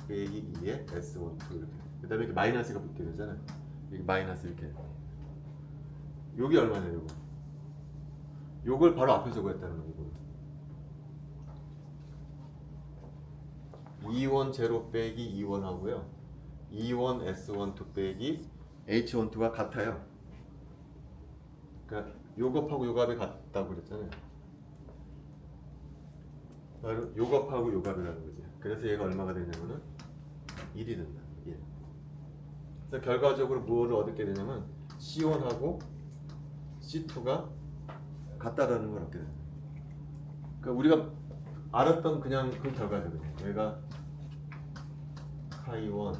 빼기 2에 S12 이렇게. 그 다음에 이렇게 마이너스가 붙게 되잖아요. 여기 마이너스 이렇게. 요게 얼마냐 요거. 요걸 바로 앞에서 구했다는 거고. E10 빼기 E1 하고요. E1 S12 빼기 H12가 같아요. 그러니까 요 곱하고 요 값이 같다고 그랬잖아요. 바로 요 곱하고 요 값이라는 거지. 그래서 얘가 얼마가 되냐면은 1이 된다. 1. 그래서 결과적으로 뭐를 얻게 되냐면 C1하고 C2가 같다라는 걸 얻게 됩니다. 그러니까 우리가 알았던 그냥 그 결과거든요. 얘가 카이1,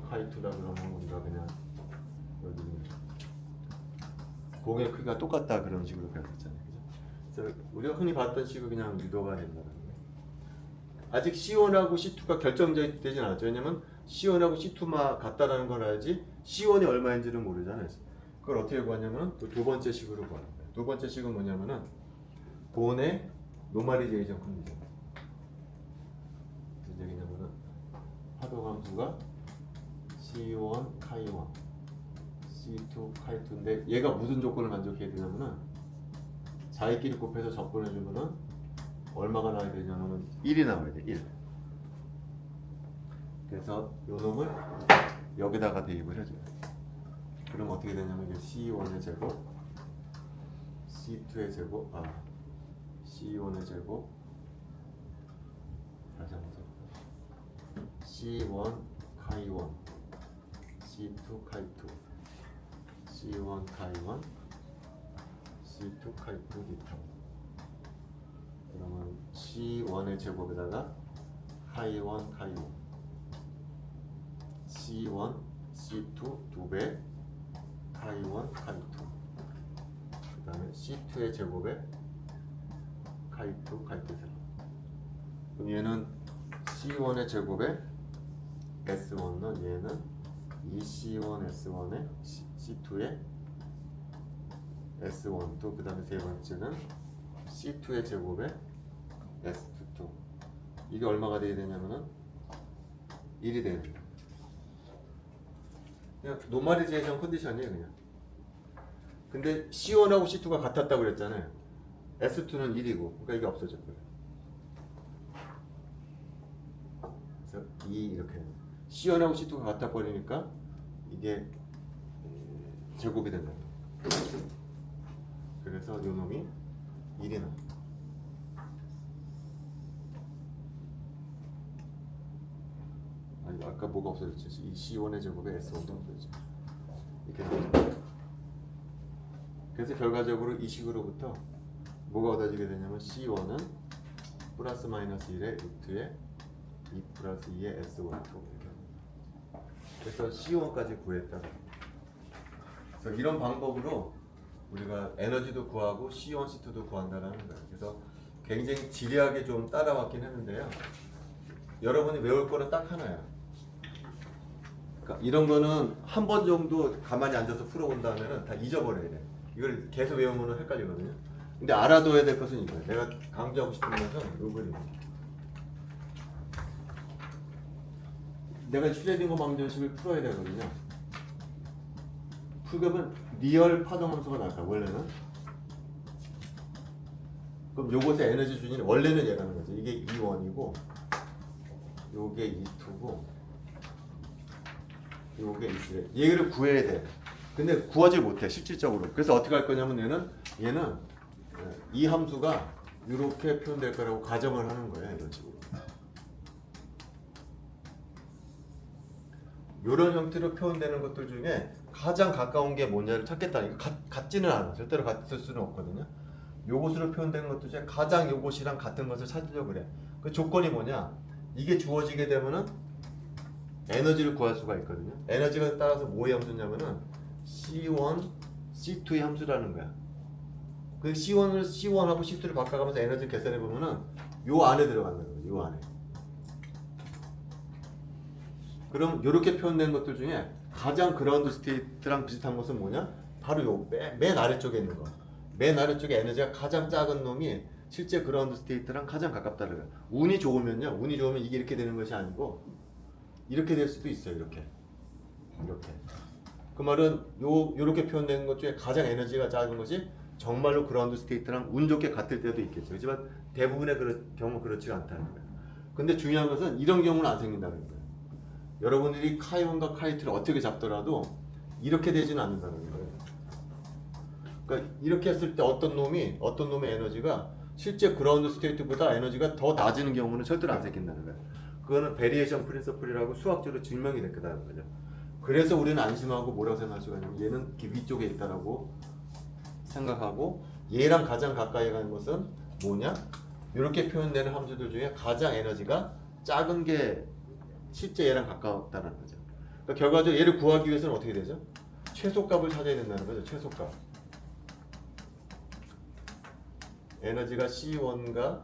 카이2라 그러면 우리가 그냥 여기 공의 크기가 똑같다 그런 식으로 배웠잖아요. 그래서 우리가 흔히 봤던 식은 그냥 유도가 된다는 거예요. 아직 C1하고 C2가 결정되진 않았죠. 왜냐면 C1하고 C2만 같다라는 걸 알지 C1이 얼마인지는 모르잖아요. 그걸 어떻게 구하냐면 또 두 번째 식으로 구합니다. 두 번째 식은 뭐냐면은 본의 노멀리제이션 컨디션. 무슨 얘기냐면은 파동함수가 C1 카이1 C2 카이2인데 얘가 무슨 조건을 만족해야 되냐면은 자기끼리 곱해서 적분해주면은 얼마가 나와야 되냐면은 1이 나와야 돼. 1. 그래서 요 놈을 여기다가 대입을 해줘요. 그럼 어떻게 되냐면 이게 C1의 제곱 C2의 제곱 C1의 제곱 다시 한번 써볼까요? C1 카이1 C2 카이2 C1 카이1 C2 카이2 디터. 그러면 C1의 제곱에다가 카이1 카이1 C1 C2 2배 카이1 카이2 그 다음에 C2의 제곱에 카이2 카이2 제곱. 그럼 얘는 C1의 제곱에 S1은 얘는 2C1 S1에 C2의 S1 또 그 다음에 세 번째는 C2의 제곱에 S2 이게 얼마가 돼야 되냐면은 1이 되는 거예요. 그냥 노멀리제이션 컨디션이에요 그냥. 근데 C1하고 C2가 같았다고 그랬잖아요. S2는 1이고 그러니까 이게 없어질 거예요. 그래서 2 이렇게 C1하고 C2가 같아 버리니까 이게 제곱이 된다. 그래서 요 놈이 1이 나와요. 아니 아까 뭐가 없어졌지? 이 C1의 제곱에 S1도 없어졌지. 이렇게 나와요. 그래서 결과적으로 이 식으로부터 뭐가 얻어지게 되냐면 C1은 플러스 마이너스 1의 루트에 2 플러스 2의 S12 이렇게 합니다. 그래서 C1까지 구했다. 그래서 이런 방법으로 우리가 에너지도 구하고 C1, C2도 구한다는 거예요. 그래서 굉장히 지리하게 좀 따라왔긴 했는데요. 여러분이 외울 거는 딱 하나야. 그러니까 이런 거는 한 번 정도 가만히 앉아서 풀어본다면 다 잊어버려야 돼. 이걸 계속 외우면 헷갈리거든요. 근데 알아둬야 될 것은 이거예요. 내가 강조하고 싶은 것은 요 그림이에요. 내가 슈레딩거 방정식을 풀어야 되거든요. 풀려면 리얼 파동함수가 나올까 원래는? 그럼 요것의 에너지 준위는 원래는 얘라는 거죠. 이게 E1이고 요게 E2고 요게 E3. 얘를 구해야 돼. 근데 구하지 못해 실질적으로. 그래서 어떻게 할 거냐면 얘는 이 함수가 이렇게 표현될 거라고 가정을 하는 거예요. 이런 식으로. 이런 형태로 표현되는 것들 중에 가장 가까운 게 뭐냐를 찾겠다. 이거 같지는 않아. 절대로 같을 수는 없거든요. 요것으로 표현된 것도 이제 가장 요것이랑 같은 것을 찾으려고 그래. 그 조건이 뭐냐? 이게 주어지게 되면은 에너지를 구할 수가 있거든요. 에너지가 따라서 뭐의 함수냐면은 C1, C2의 함수라는 거야. 그 C1을 C1하고 C2를 바꿔가면서 에너지 계산해 보면은 요 안에 들어간다는 거예요. 요 안에. 그럼 이렇게 표현된 것들 중에 가장 그라운드 스테이트랑 비슷한 것은 뭐냐? 바로 요 맨 아래쪽에 있는 거. 맨 아래쪽에 에너지가 가장 작은 놈이 실제 그라운드 스테이트랑 가장 가깝다는 거예요. 운이 좋으면요. 운이 좋으면 이게 이렇게 되는 것이 아니고 이렇게 될 수도 있어요. 이렇게. 그 말은 요렇게 표현된 것 중에 가장 에너지가 작은 것이 정말로 그라운드 스테이트랑 운 좋게 같을 때도 있겠죠. 하지만 대부분의 경우 그렇지 않다는 거예요. 근데 중요한 것은 이런 경우는 안 생긴다는 거예요. 여러분들이 카이1과 카이2를 어떻게 잡더라도 이렇게 되지는 않는다는 거예요. 그러니까 이렇게 했을 때 어떤 놈의 에너지가 실제 그라운드 스테이트보다 에너지가 더 낮은 경우는 절대로 안 생긴다는 거예요. 그거는 베리에이션 프린서플이라고 수학적으로 증명이 됐다는 거죠. 그래서 우리는 안심하고 뭐라고 생각할 수가 있냐면 얘는 위쪽에 있다라고 생각하고 얘랑 가장 가까이 가는 것은 뭐냐? 이렇게 표현되는 함수들 중에 가장 에너지가 작은 게 실제 얘랑 가깝다는 거죠. 그러니까 결과적으로 얘를 구하기 위해서는 어떻게 되죠? 최소값을 찾아야 된다는 거죠. 최소값. 에너지가 C1과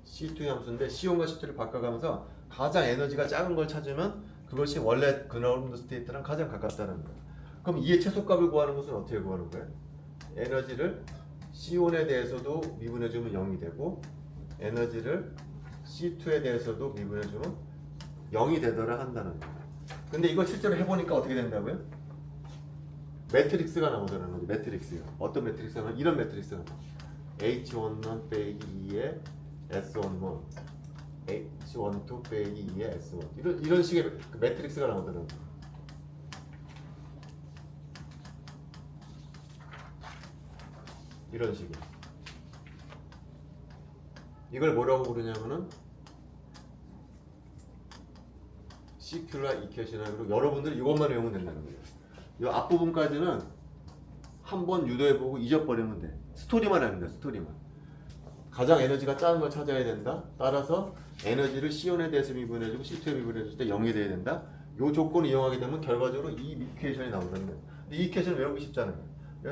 C2의 함수인데 C1과 C2를 바꿔가면서 가장 에너지가 작은 걸 찾으면 그것이 원래 그라운드 스테이트랑 가장 가깝다는 거예요. 그럼 이의 최소값을 구하는 것은 어떻게 구하는 거예요? 에너지를 C1에 대해서도 미분해주면 0이 되고 에너지를 C2에 대해서도 미분해주면 0이 되더라 한다는 거예요. 근데 이걸 실제로 해보니까 어떻게 된다고요? 매트릭스가 나오더라는 거죠. 매트릭스요. 어떤 매트릭스가 나오면 이런 매트릭스가 나와요. H11 빼기 2의 S11 H12 빼기 2의 S1 이런 식의 그 매트릭스가 나오더라고요. 이런 식의 이걸 뭐라고 부르냐면은 시큘라 이퀘이션이라고 여러분들이 이것만 외우면 된다는 거예요. 이 앞부분까지는 한번 유도해보고 잊어버리면 돼. 스토리만 하면 돼. 스토리만. 가장 에너지가 작은 걸 찾아야 된다. 따라서 에너지를 C1에 대해서 미분해주고 C2에 미분해줄 때 0이 돼야 된다. 이 조건을 이용하게 되면 결과적으로 이 이퀘이션이 나오거든요. 근데 이 이퀘이션 외우기 쉽잖아요.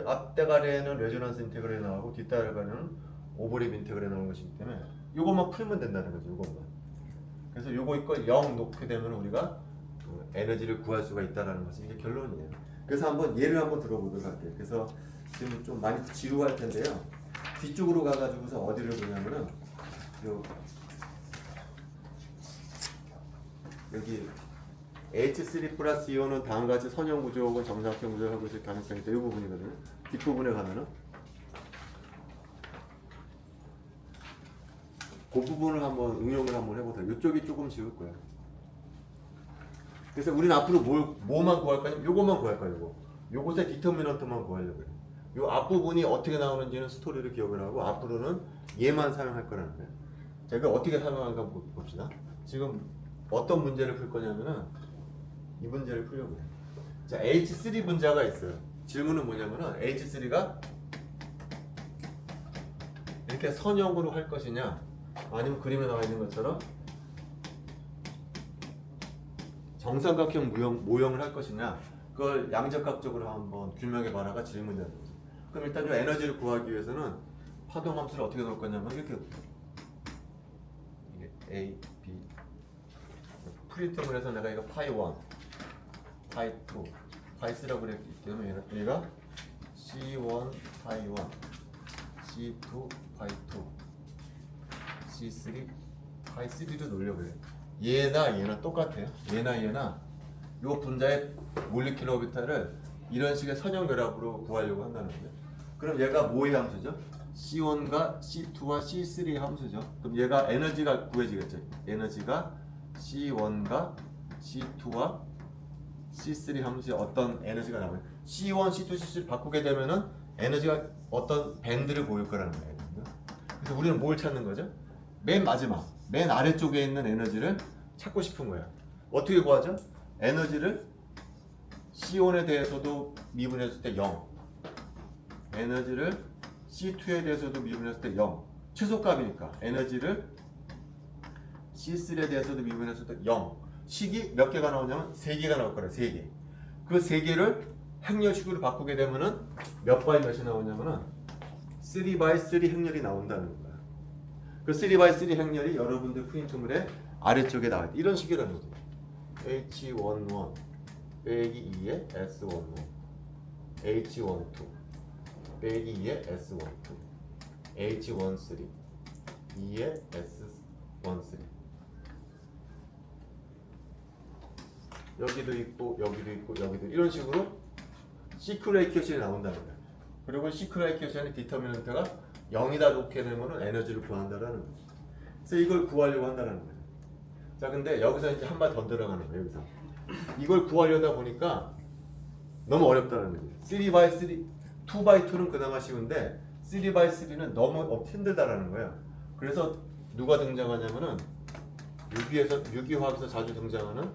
앞대가리에는 레조넌스 인테그럴이 나오고 뒷대가리에는 오버랩 인테그럴이 나오는 것이기 때문에 이것만 풀면 된다는 거죠. 이것만. 그래서 이거 이걸 0 놓게 되면 우리가 그 에너지를 구할 수가 있다는 것이 이게 결론이에요. 그래서 한번 예를 한번 들어보도록 할게요. 그래서 지금 좀 많이 지루할 텐데요. 뒤쪽으로 가가지고서 어디를 보냐면은 여기 H3 플러스 이온은 다음과 같이 선형 구조 혹은 정사각형 구조를 하고 있을 가능성이 있다. 이 부분이거든요. 뒷부분에 가면은 그 부분을 한번 응용을 한번 해보세요. 이쪽이 조금 쉬울 거예요. 그래서 우리는 앞으로 뭐만 구할 거냐면 요것만 구할 거예요. 요것의 디터미넌트만 구하려고 해요. 요 앞부분이 어떻게 나오는지는 스토리를 기억을 하고 앞으로는 얘만 사용할 거라는 거예요. 자, 이걸 어떻게 사용하는가 봅시다. 지금 어떤 문제를 풀 거냐면은 이 문제를 풀려고 해요. 자, H3 분자가 있어요. 질문은 뭐냐면은 H3가 이렇게 선형으로 할 것이냐 아니면 그림에 나와 있는 것처럼 정삼각형 모형을 할 것이냐 그걸 양적학적으로 한번 규명해 봐라가 질문이라는 거죠. 그럼 일단 이 에너지를 구하기 위해서는 파동 함수를 어떻게 넣을 거냐면 이렇게 이게 A, B 프리텀을 해서 내가 이거 파이 1, 파이 2, 파이 3라고 그랬기 때문에 얘가 C1 파이 1, C2 파이 2, C3 파이 3로 놓으려고 해요. 얘나 똑같아요. 얘나 요 분자의 몰리큘러 오비탈을 이런 식의 선형 결합으로 구하려고 한다는 거죠. 그럼 얘가 뭐의 함수죠? C1과 C2와 C3의 함수죠. 그럼 얘가 에너지가 구해지겠죠. 에너지가 C1과 C2와 C3 함수에 어떤 에너지가 나와요. C1, C2, C3를 바꾸게 되면은 에너지가 어떤 밴드를 보일 거라는 거예요. 그래서 우리는 뭘 찾는 거죠? 맨 마지막, 맨 아래쪽에 있는 에너지를 찾고 싶은 거야. 어떻게 구하죠? 에너지를 C1에 대해서도 미분했을 때 0. 에너지를 C2에 대해서도 미분했을 때 0. 최소값이니까 에너지를 C3에 대해서도 미분했을 때 0. 식이 몇 개가 나오냐면 3개가 나올 거래. 3개. 그 3개를 행렬식으로 바꾸게 되면은 몇 바이 몇이 나오냐면은 3x3 행렬이 나온다는 거야. 그 3x3 행렬이 여러분들 프린트물에 아래쪽에 나와 있다. 이런 식이라는 거죠. H11 빼기 2의 S11 H12 빼기 2의 S12 H13 2의 S13 여기도 있고 여기도 있고 여기도 이런 식으로 시큐레이케이션이 나온다는 거예요. 그리고 시큐레이케이션의 디터미넌트가 0이다 놓게 되면 에너지를 구한다라는 거죠. 그래서 이걸 구하려고 한다는 거예요. 자, 근데 여기서 이제 한 발 더 들어가는 거예요. 여기서 이걸 구하려다 보니까 너무 어렵다는 거죠. 3x3, 2x2는 그나마 쉬운데 3x3는 너무 힘들다라는 거예요. 그래서 누가 등장하냐면은 유기화학에서 자주 등장하는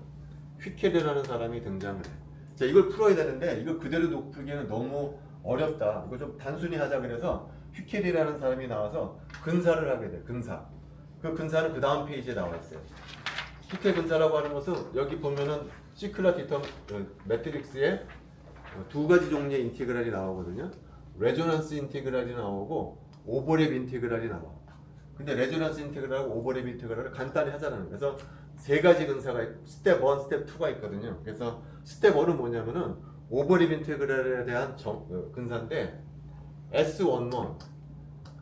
휘켈이라는 사람이 등장을 해요. 자, 이걸 풀어야 되는데 이걸 그대로 풀기에는 너무 어렵다. 이걸 좀 단순히 하자 그래서 휘켈이라는 사람이 나와서 근사를 하게 돼. 근사. 그 근사는 그 다음 페이지에 나와 있어요. 휘켈 근사라고 하는 것은 여기 보면은 시클라 디터 매트릭스에 두 가지 종류의 인티그랄이 나오거든요. 레조넌스 인티그랄이 나오고 오버랩 인티그랄이 나와. 근데 레조넌스 인티그랄하고 오버랩 인티그랄을 간단히 하자는 거예요. 그래서 세 가지 근사가 스텝 1, 스텝 2가 있거든요. 그래서 스텝 1은 뭐냐면은 오버랩 인티그랄에 대한 근사인데 S11은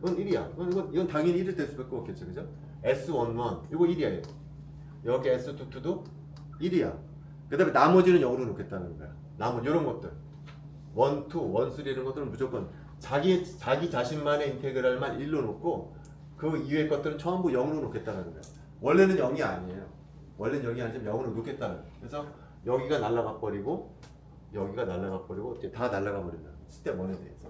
1이야. 이건 당연히 1이 될 수밖에 없겠죠. 그죠? S11 이거 1이야. 여기 S22도 1이야. 그 다음에 나머지는 0으로 놓겠다는 거야. 나머지 이런 것들 1, 2, 1, 3 이런 것들은 무조건 자기 자신만의 인테그랄만 1로 놓고 그 이외의 것들은 전부 0으로 놓겠다는 거야. 원래는 0이 아니에요. 원래는 0이 아니지만 0으로 놓겠다는 거야. 그래서 여기가 날아가 버리고 여기가 날아가 버리고 다 날아가 버린다. 스텝 1에 대해서.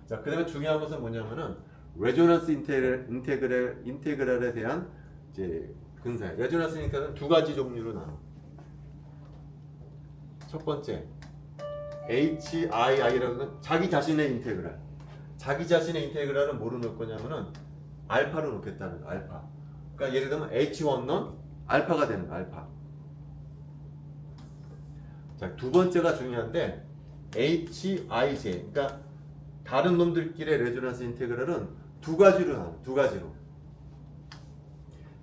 자, 그 다음에 중요한 것은 뭐냐면은 레조넌스 인테그랄에 대한 이제 근사예요. 레조넌스 인테그랄은 두 가지 종류로 나눠. 첫 번째 HII라는 건 자기 자신의 인테그랄. 자기 자신의 인테그랄은 뭐로 놓을 거냐면은 알파로 놓겠다는 거. 알파. 그러니까 예를 들면 H1는 알파가 되는 거. 알파. 자, 두 번째가 중요한데 HIJ. 그러니까 다른 놈들끼리의 레조넌스 인테그랄은 두 가지로 나눠. 두 가지로.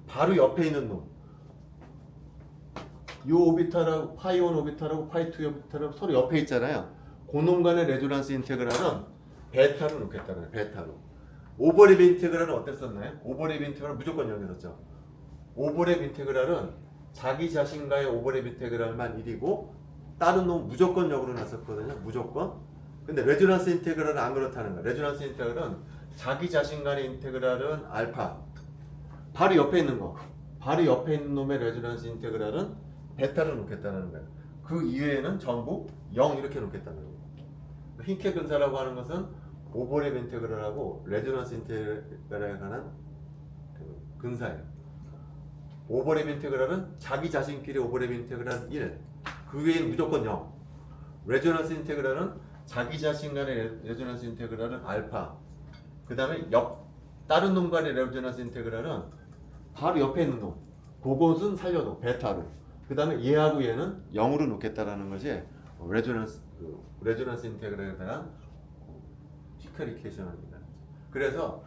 바로 옆에 있는 놈. 이 오비탈하고 파이 1 오비탈하고 파이 2 오비탈하고 서로 옆에 있잖아요. 그 놈 간의 레조넌스 인테그랄은 베타로 놓겠다는 거예요. 베타로. 오버랩 인테그랄은 어땠었나요? 오버랩 인테그랄은 무조건 0이었죠. 오버랩 인테그랄은 자기 자신과의 오버랩 인테그랄만 1이고 다른 놈 무조건 0으로 놨었거든요. 무조건. 근데 레조넌스 인테그랄은 안 그렇다는 거예요. 레조넌스 인테그랄은 자기 자신 간의 인테그랄은 알파. 바로 옆에 있는 거. 바로 옆에 있는 놈의 레조넌스 인테그랄은 베타로 놓겠다는 거예요. 그 이외에는 전부 0 이렇게 놓겠다는 거예요. 흰케 근사라고 하는 것은 오버랩 인테그랄하고 레조넌스 인테그랄에 관한 근사예요. 오버랩 인테그랄은 자기 자신끼리 오버랩 인테그랄 1. 그 외에는 무조건 0. 레조넌스 인테그랄은 자기 자신 간의 레조넌스 인테그랄은 알파. 그 다음에 다른 놈 간의 레조넌스 인테그랄은 바로 옆에 있는 놈. 그것은 살려도 베타로. 그 다음에 얘하고 얘는 0으로 놓겠다라는 것이 레조넌스 인테그랄에 대한 시큐리케이션입니다. 그래서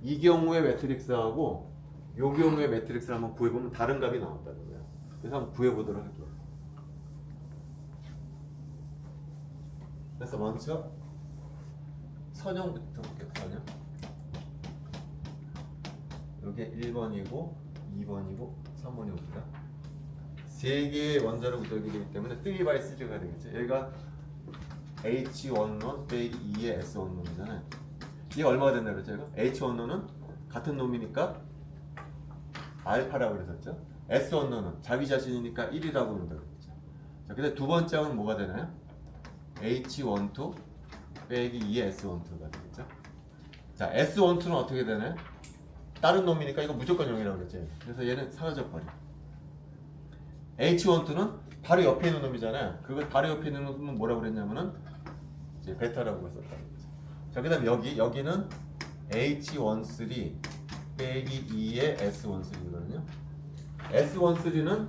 이 경우의 매트릭스하고 이 경우의 매트릭스를 한번 구해보면 다른 값이 나온다는 거예요. 그래서 한번 구해보도록 할게요. 그래서 먼저 선형부터 볼게요. 선형. 이게 1번이고 2번이고 3번이 옵니다. 세 개의 원자로 구성되기 때문에 3x3가 되겠죠. 여기가 H11 빼기 2의 S11이잖아요. 이게 얼마가 된다 그랬죠? 이거? H11은 같은 놈이니까 알파라고 그랬었죠. S11은 자기 자신이니까 1이라고 그런다 그랬죠. 자, 근데 두 번째 항은 뭐가 되나요? H12 빼기 2의 S12가 되겠죠. 자, S12는 어떻게 되나요? 다른 놈이니까 이거 무조건 0이라고 그랬죠. 그래서 얘는 사라져 버려. H12는 바로 옆에 있는 놈이잖아요. 그걸 바로 옆에 있는 놈은 뭐라고 그랬냐면은 이제 베타라고 했었다는 거죠. 자, 그다음 여기는 H13 빼기 2의 S13이거든요. S13는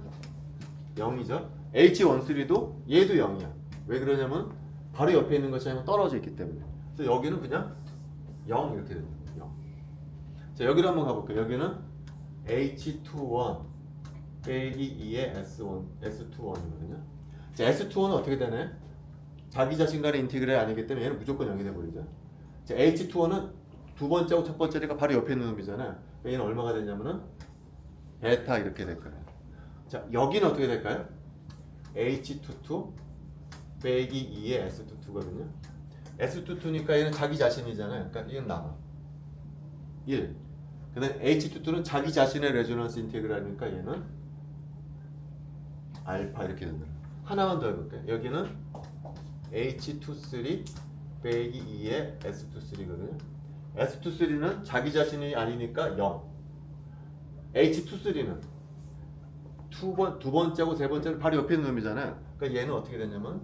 0이죠. H13도 얘도 0이야. 왜 그러냐면 바로 옆에 있는 것이 떨어져 있기 때문에. 그래서 여기는 그냥 0 이렇게 됩니다. 0. 자, 여기로 한번 가볼게요. 여기는 H21 빼기 2의 S21이거든요. 자, S21은 어떻게 되나요? 자기 자신 간의 인티그랄이 아니기 때문에 얘는 무조건 0이 돼버리죠. 자, H21은 두 번째하고 첫 번째가 바로 옆에 있는 놈이잖아요. 얘는 얼마가 되냐면은 베타 이렇게 될 거예요. 자, 여기는 어떻게 될까요? H22 빼기 2의 S22거든요. S22니까 얘는 자기 자신이잖아요. 그러니까 얘는 남아. 1. 근데 H22는 자기 자신의 레조넌스 인테그랄이니까 얘는 알파 이렇게 된다. 하나만 더 해볼게요. 여기는 H23 빼기 2의 S23거든요. S23는 자기 자신이 아니니까 0. H23는 두 번째하고 세 번째는 바로 옆에 있는 놈이잖아요. 그러니까 얘는 어떻게 되냐면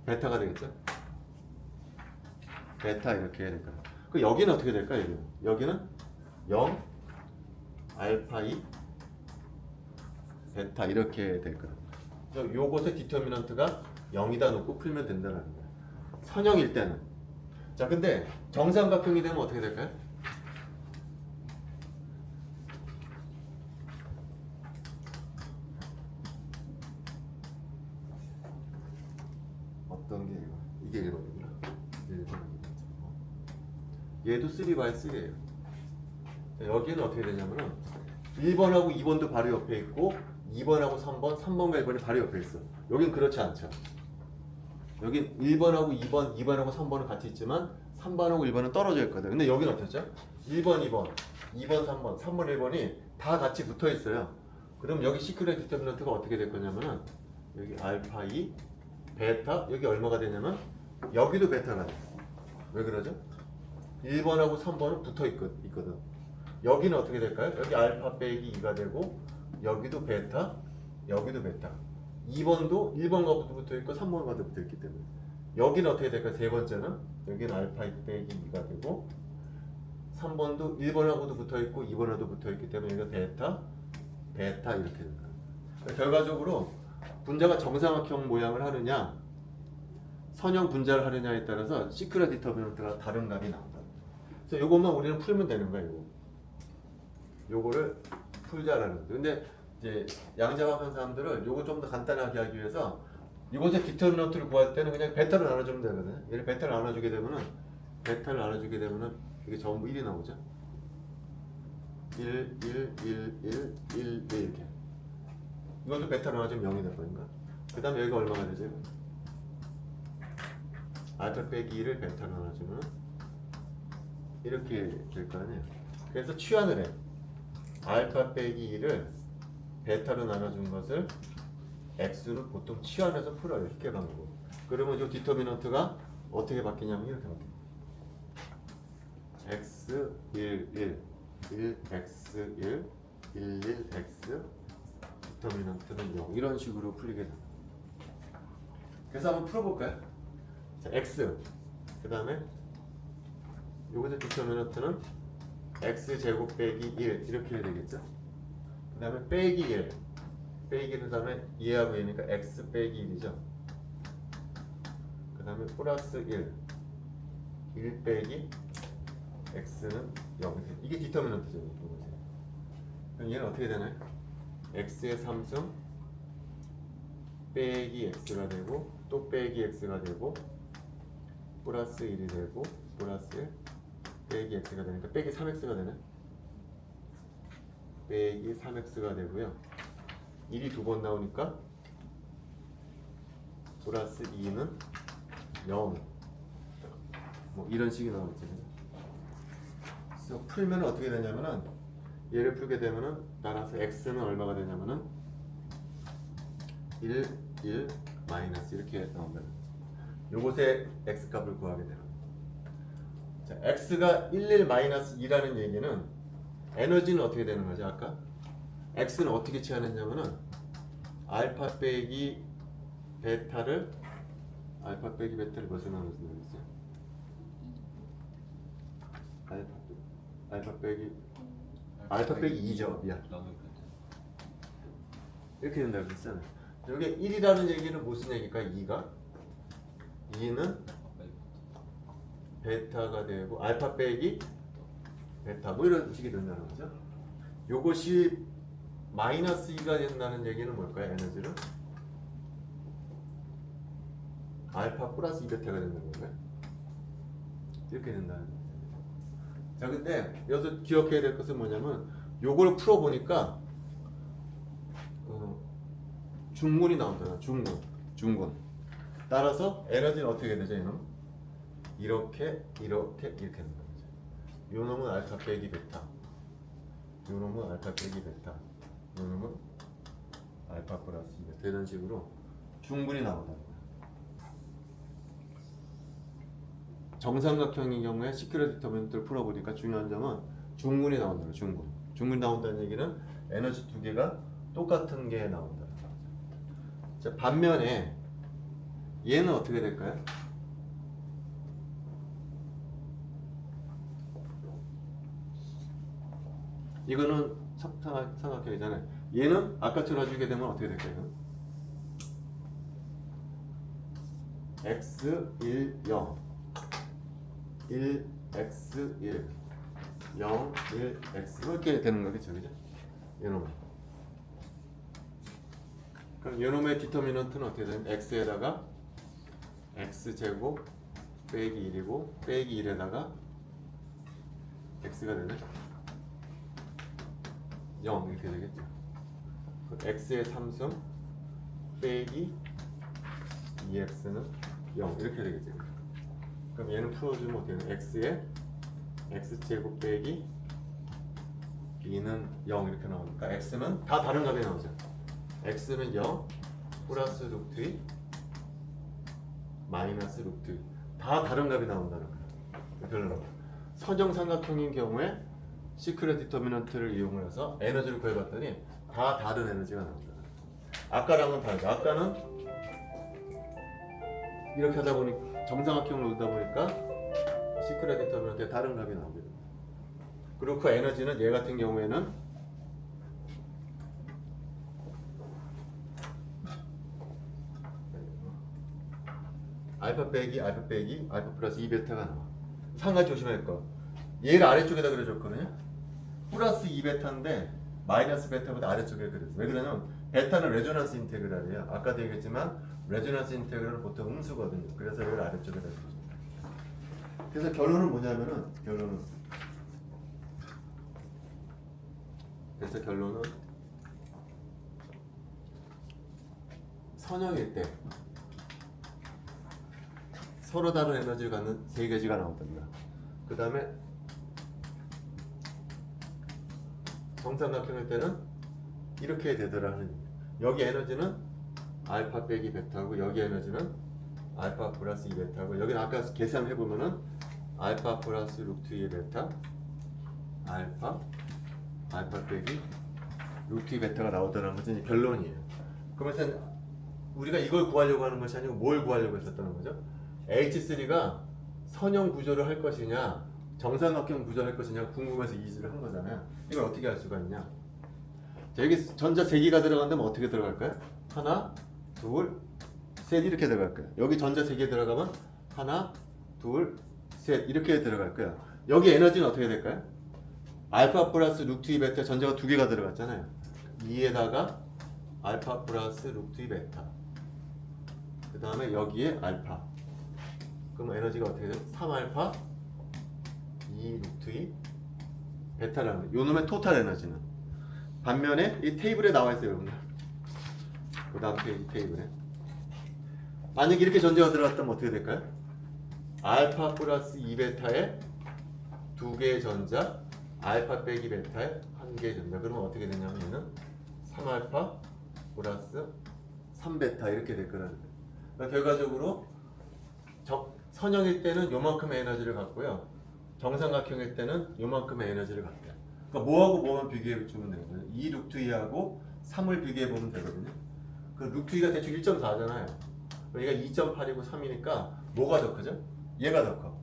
베타가 되겠죠. 베타 이렇게 해야 될까요? 그 여기는 어떻게 될까요? 여기는 0 알파 2 베타 이렇게 될 거예요. 그래서 요것의 디터미넌트가 0이다 놓고 풀면 된다는 거예요. 선형일 때는. 자, 근데 정삼각형이 되면 어떻게 될까요? 어떤 게 이게 1번이구나. 얘도 3/3예요. 여기는 어떻게 되냐면은 1번하고 2번도 바로 옆에 있고 2번하고 3번과 1번이 바로 옆에 있어. 여긴 그렇지 않죠. 여긴 1번하고 2번하고 3번은 같이 있지만 3번하고 1번은 떨어져 있거든. 근데 여긴 어떻죠? 1번, 2번, 3번, 1번이 다 같이 붙어 있어요. 그럼 여기 시크릿 디터미넌트가 어떻게 될 거냐면은 여기 알파 2, 베타, 여기 얼마가 되냐면 여기도 베타가 돼. 왜 그러죠? 1번하고 3번은 붙어 있거든. 여기는 어떻게 될까요? 여기 알파 빼기 2가 되고 여기도 베타, 여기도 베타. 2번도 1번과 붙어 있고 3번과 붙어 있기 때문에 여기는 어떻게 될까요? 세 번째는 여기는 알파 빼기 2가 되고 3번도 1번하고도 붙어 있고 2번하고도 붙어 있기 때문에 여기가 베타 이렇게 됩니다. 결과적으로 분자가 정삼각형 모양을 하느냐 선형 분자를 하느냐에 따라서 시크릿 디터미넌트가 다른 값이 나온다. 그래서 이것만 우리는 풀면 되는 거예요. 요거를 풀자라는 거죠. 근데 이제 양자역학한 사람들은 요거 좀 더 간단하게 하기 위해서 이곳의 디터미넌트를 구할 때는 그냥 베타를 나눠주면 되거든요. 얘를 베타를 나눠주게 되면은 이게 전부 1이 나오죠. 1, 1, 1, 1, 1, 1 이렇게. 이것도 베타로 나눠주면 0이 될 거니까. 그 다음에 여기가 얼마가 되죠? 알파 빼기 2를 베타로 나눠주면 이렇게 될 거 아니에요. 그래서 취한을 해. 알파 빼기 2를 베타로 나눠준 것을 x를 보통 취한해서 풀어요. 쉽게 방법. 그러면 이 디터미넌트가 어떻게 바뀌냐면 이렇게 바뀌어요. x 1, 1, 1, x 1, 1, 1, x 디터미넌트는 0 이런 식으로 풀리게 됩니다. 그래서 한번 풀어볼까요? 자, x 그 다음에 요것의 디터미넌트는 x 제곱 빼기 1 이렇게 해야 되겠죠? 그 다음에 빼기 1 빼기 1그 다음에 얘하고 얘니까 x 빼기 1이죠. 그 다음에 플러스 1 빼기 x는 0 이게 디터미넌트죠. 그럼 얘는 어떻게 되나요? x의 3승 빼기 x가 되고 또 빼기 x가 되고 플러스 1이 되고 플러스 1 빼기 x가 되니까 빼기 3x가 되네. 빼기 3x가 되고요. 1이 두 번 나오니까 플러스 2는 0 뭐 이런 식이 나오겠죠. 그래서 풀면 어떻게 되냐면은 얘를 풀게 되면은 따라서 x는 얼마가 되냐면은 1, 1, 마이너스 이렇게 나온다. 요것의 x 값을 구하게 되는. 자, x가 1, 1, 마이너스 2라는 얘기는 에너지는 어떻게 되는 거죠? 아까 x는 어떻게 취하느냐면은 알파 빼기 베타를 무슨 나눠서 되겠어요? 알파 빼기 2죠. 미안. 이렇게 된다고 그랬잖아요. 여기 1이라는 얘기는 무슨 얘기일까? 2는 베타가 되고 알파 빼기 베타 뭐 이런 식이 된다는 거죠. 요것이 마이너스 2가 된다는 얘기는 뭘까요? 에너지는 알파 플러스 2베타가 된다는 건가요? 이렇게 된다는 거죠. 자, 근데 여기서 기억해야 될 것은 뭐냐면 요걸 풀어보니까 중군이 나온잖아. 중군. 따라서 에너지는 어떻게 되죠? 이놈? 이렇게 되는 거죠. 요 놈은 알파 빼기 베타. 요 놈은 알파 빼기 베타. 요 놈은 알파 플러스 2베타. 이런 식으로 중군이 나온다는 거예요. 정삼각형의 경우에 시큐리티 디터미넌트를 풀어보니까 중요한 점은 중군이 나온다는 거예요. 중군이 나온다는 얘기는 에너지 두 개가 똑같은 게 나온다는 거죠. 자, 반면에 얘는 어떻게 될까요? 이거는 삼각형이잖아요. 얘는 아까처럼 해주게 되면 어떻게 될까요? x 1, 0 1, x 1 0, 1, x 이렇게 되는 거겠죠, 그죠? 이놈. 그럼 이놈의 디터미넌트는 어떻게 되냐면 x에다가 x 제곱 빼기 1이고 빼기 1에다가 x가 되네 0 이렇게 되겠죠. 그럼 x의 3승 빼기 2x는 0 이렇게 되겠죠. 그럼 얘는 풀어주면 어떻게 되나? x에 x제곱 빼기 2는 0 이렇게 나오니까 x는 다 다른 값이 나오죠. x는 0 플러스 루트 2 마이너스 루트 2 다 다른 값이 나온다는 거예요. 별로 선정삼각형인 경우에 시크릿 디터미넌트를 이용해서 에너지를 구해봤더니 다 다른 에너지가 나온다. 아까랑은 다르죠. 아까는 이렇게 하다 보니 정삼각형을 놓다 보니까 시크릿 디터미넌트에 다른 값이 나오게 됩니다. 그리고 그 에너지는 얘 같은 경우에는 알파 빼기 알파 플러스 2베타가 나와. 한 가지 조심할 거. 얘를 아래쪽에다 그려줬거든요. 플러스 2베타인데 마이너스 베타보다 아래쪽에 그려줘. 왜 그러냐면 베타는 레조넌스 인테그랄이에요. 아까도 얘기했지만 레조넌스 인테그랄은 보통 음수거든요. 그래서 얘를 아래쪽에다 그려줘. 그래서 결론은 뭐냐면은 선형일 때 서로 다른 에너지를 갖는 세 가지가 나온답니다. 그 다음에 정삼각형일 때는 이렇게 되더라 하는 얘기예요. 여기 에너지는 알파 빼기 베타고 여기 에너지는 알파 플러스 2베타고 여기는 아까 계산해보면은 알파 플러스 루트 2 베타 알파 빼기 루트 2 베타가 나오더라는 것이 결론이에요. 그러면서 우리가 이걸 구하려고 하는 것이 아니고 뭘 구하려고 했었다는 거죠? H3가 선형 구조를 할 것이냐 정삼각형 구조를 할 것이냐 궁금해서 이지를 한 거잖아요. 이걸 어떻게 할 수가 있냐? 자, 여기 전자 3개가 들어간다면 어떻게 들어갈까요? 하나, 둘, 셋 이렇게 들어갈 거예요. 여기 전자 3개 들어가면 하나, 둘, 셋 이렇게 들어갈 거예요. 여기 에너지는 어떻게 될까요? 알파 플러스 루트 2 베타 전자가 2개가 들어갔잖아요. 2에다가 알파 플러스 루트 2 베타 그 다음에 여기에 알파 그럼 에너지가 어떻게 돼요? 3알파 2 루트 2 베타라는 거예요. 요 놈의 토탈 에너지는 반면에 이 테이블에 나와 있어요, 여러분들. 그 다음 페이지 테이블에 만약에 이렇게 전자가 들어갔다면 어떻게 될까요? 알파 플러스 2베타에 2개의 전자 알파 빼기 베타에 1개의 전자 그러면 어떻게 되냐면 얘는 3알파 플러스 3베타 이렇게 될 거라는 거예요. 그러니까 결과적으로 선형일 때는 요만큼의 에너지를 갖고요. 정삼각형일 때는 요만큼의 에너지를 갖고요. 그러니까 뭐하고 뭐만 비교해 주면 되거든요. 2 루트 2하고 3을 비교해 보면 되거든요. 그 루트 2가 대충 1.4잖아요. 얘가 2.8이고 3이니까 뭐가 더 크죠? 얘가 더 커.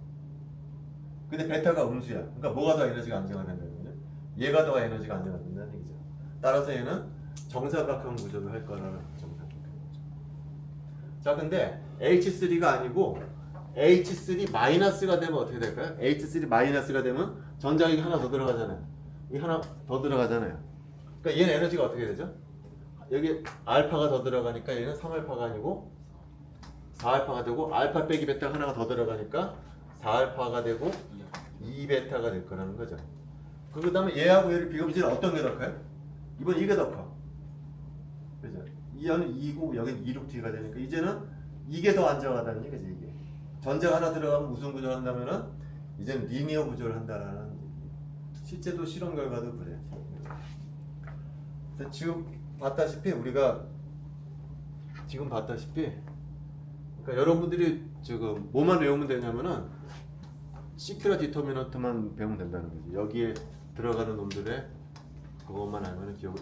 근데 베타가 음수야. 그러니까 뭐가 더 에너지가 안정화 된다는 거죠? 얘가 더 에너지가 안정화 된다는 얘기죠. 따라서 얘는 정사각형 구조를 할 거라는 정사각형 구조. 자, 근데 H3가 아니고 H3 마이너스가 되면 어떻게 될까요? H3 마이너스가 되면 전자기가 하나 더 들어가잖아요. 이 하나 더 들어가잖아요. 그러니까 얘는 에너지가 어떻게 되죠? 여기 알파가 더 들어가니까 얘는 3알파가 아니고 4알파가 되고 알파 빼기 베타 하나가 더 들어가니까 4알파가 되고 2베타가 될 거라는 거죠. 그 다음에 얘하고 얘를 비교하면 이제는 어떤 게 더 커요? 이번 이게 더 커. 그죠? 이하는 2고 여기는 2 루트 2가 되니까 이제는 이게 더 안정하다는 얘기지. 이게 전자가 하나 들어가면 무슨 구조를 한다면은 이제는 리니어 구조를 한다라는 실제도 실험 결과도 그래. 그래서 지금 봤다시피 우리가 지금 봤다시피 그러니까 여러분들이 지금 뭐만 외우면 되냐면은 시큐라 디터미넌트만 배우면 된다는 거지. 여기에 들어가는 놈들의 그것만 알면은 기억.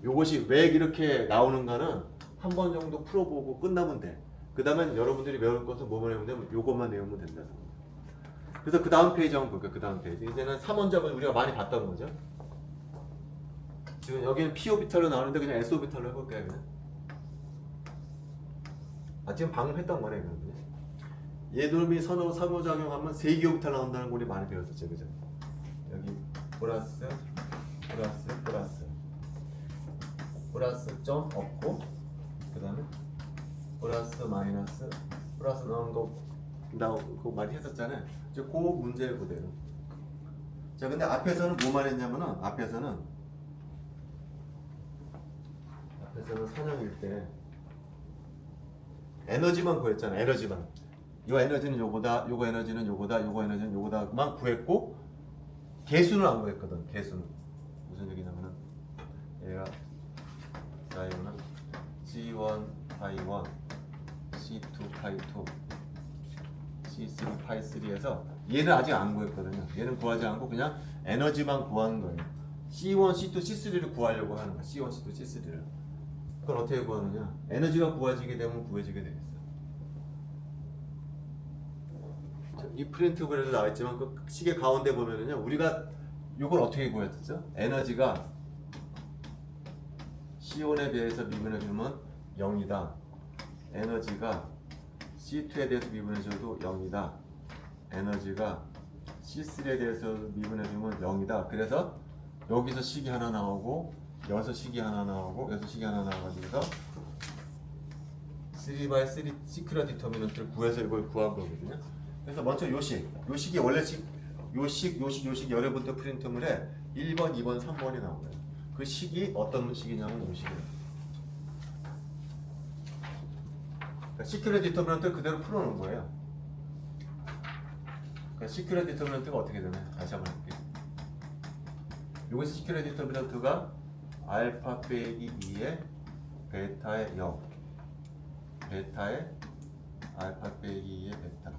요것이 왜 이렇게 나오는가는 한 번 정도 풀어보고 끝나면 돼. 그 다음에 여러분들이 외울 것은 뭐만 외우면 되면 요것만 외우면 된다. 그래서 그 다음 페이지 한번 볼게요. 그 다음 페이지. 이제는 3원잡은 우리가 많이 봤던 거죠. 지금 여기는 P 오비탈로 나오는데 그냥 S 오비탈로 해볼게요. 그냥. 지금 방금 했던 거네. 그냥. 얘들이 상호작용하면 세기오비탈 나온다는 거 우리 많이 배웠었죠. 그죠? 여기 플러스 점 없고 그 다음에 플러스 마이너스 플러스 나오는 거 그거 많이 했었잖아요. 그 문제 그대로. 자, 근데 앞에서는 뭐만 했냐면은 앞에서는 선형일 때 에너지만 구했잖아. 에너지만. 요 에너지는 요거다, 요거 에너지는 요거다, 요거 에너지는 요거다만 구했고 개수는 안 구했거든. 개수는 무슨 얘기냐면은 얘가 자이오는 G1 파이 1, C2 파이 2, C3 파이 3에서 얘는 아직 안 구했거든요. 얘는 구하지 않고 그냥 에너지만 구하는 거예요. C1, C2, C3를 구하려고 하는 거야. C1, C2, C3를. 그걸 어떻게 구하느냐? 에너지가 구해지게 되면 구해지게 되겠어. 이 프린트블에도 나와있지만 그 시계 가운데 보면은요, 우리가 이걸 어떻게 구했었죠? 에너지가 C1에 비해서 미분해주면 0이다. 에너지가 C2에 대해서 미분해줘도 0이다. 에너지가 C3에 대해서 미분해주면 0이다. 그래서 여기서 식이 하나 나오고 여기서 식이 하나 나오고 여기서 식이 하나 나와가지고 3x3 시큐라 디터미넌트를 구해서 이걸 구한 거거든요. 그래서 먼저 요식이 원래 요식 여러분들 프린트물에 1번, 2번, 3번이 나온 거예요. 그 식이 어떤 식이냐면 요식이에요. 그러니까 시큐라 디터미넌트를 그대로 풀어놓은 거예요. 그러니까 시큐라 디터미넌트가 어떻게 되나요? 다시 한번 할게요. 여기서 시큐라 디터미넌트가 알파 빼기 2에 베타의 0, 베타의 알파 빼기 2의 베타,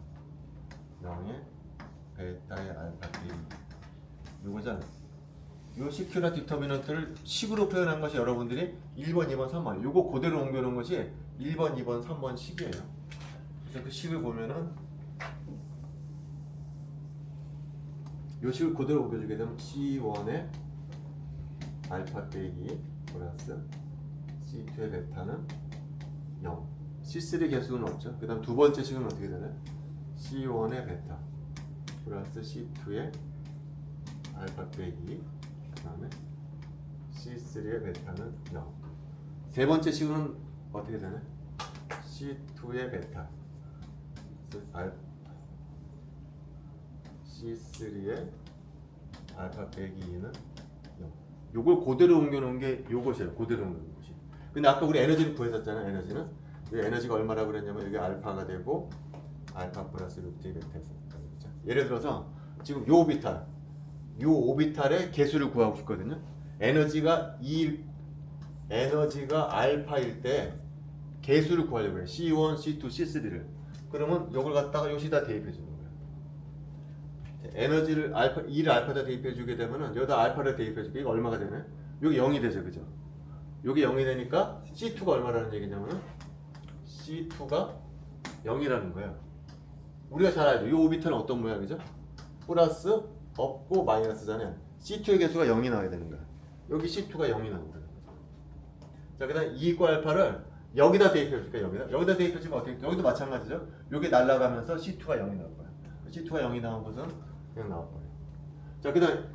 0의 베타의 알파 빼기 2. 요거잖아요. 요 시큐라 디터미넌트를 식으로 표현한 것이 여러분들이 1번, 2번, 3번 요거 그대로 옮겨놓은 것이 1번, 2번, 3번 식이에요. 그래서 그 식을 보면은 요 식을 그대로 옮겨주게 되면 C1의 알파 빼기 플러스 C2의 베타는 0. C3 개수는 없죠. 그 다음 두 번째 식은 어떻게 되나요? C1의 베타 플러스 C2의 알파 빼기 그 다음에 C3의 베타는 0. 세 번째 식은 어떻게 되나요? C2의 베타 C3의 알파 빼기 2는 0. 요걸 그대로 옮겨놓은 게 요것이에요. 그대로 옮겨놓은 것이. 근데 아까 우리 에너지를 구했었잖아요. 에너지는 에너지가 얼마라고 그랬냐면 여기 알파가 되고 알파 플러스 루트 2 베타 했었죠. 예를 들어서 지금 요 오비탈의 개수를 구하고 싶거든요. 에너지가 알파일 때 개수를 구하려고 해요. C1, C2, C3를. 그러면 요걸 갖다가 요시다 대입해 주는 거예요. 에너지를 알파 2를 알파에다 대입해 주게 되면은 여기다 알파를 대입해 주게 이거 얼마가 되네? 여기 0이 되죠. 그죠? 여기 0이 되니까 C2가 얼마라는 얘기냐면은 C2가 0이라는 거야. 우리가 잘 알죠. 이 오비탈은 어떤 모양이죠? 플러스 없고 마이너스잖아요. C2의 개수가 0이 나와야 되는 거야. 여기 C2가 0이 나온다. 자, 그다음 2과 알파를 여기다 대입해 줄까? 여기다 대입해 주면 어떻게? 여기도 마찬가지죠. 여기 날아가면서 C2가 0이 나올 거야. C2가 0이 나온 것은 그냥 나올 거예요. 자, 그다음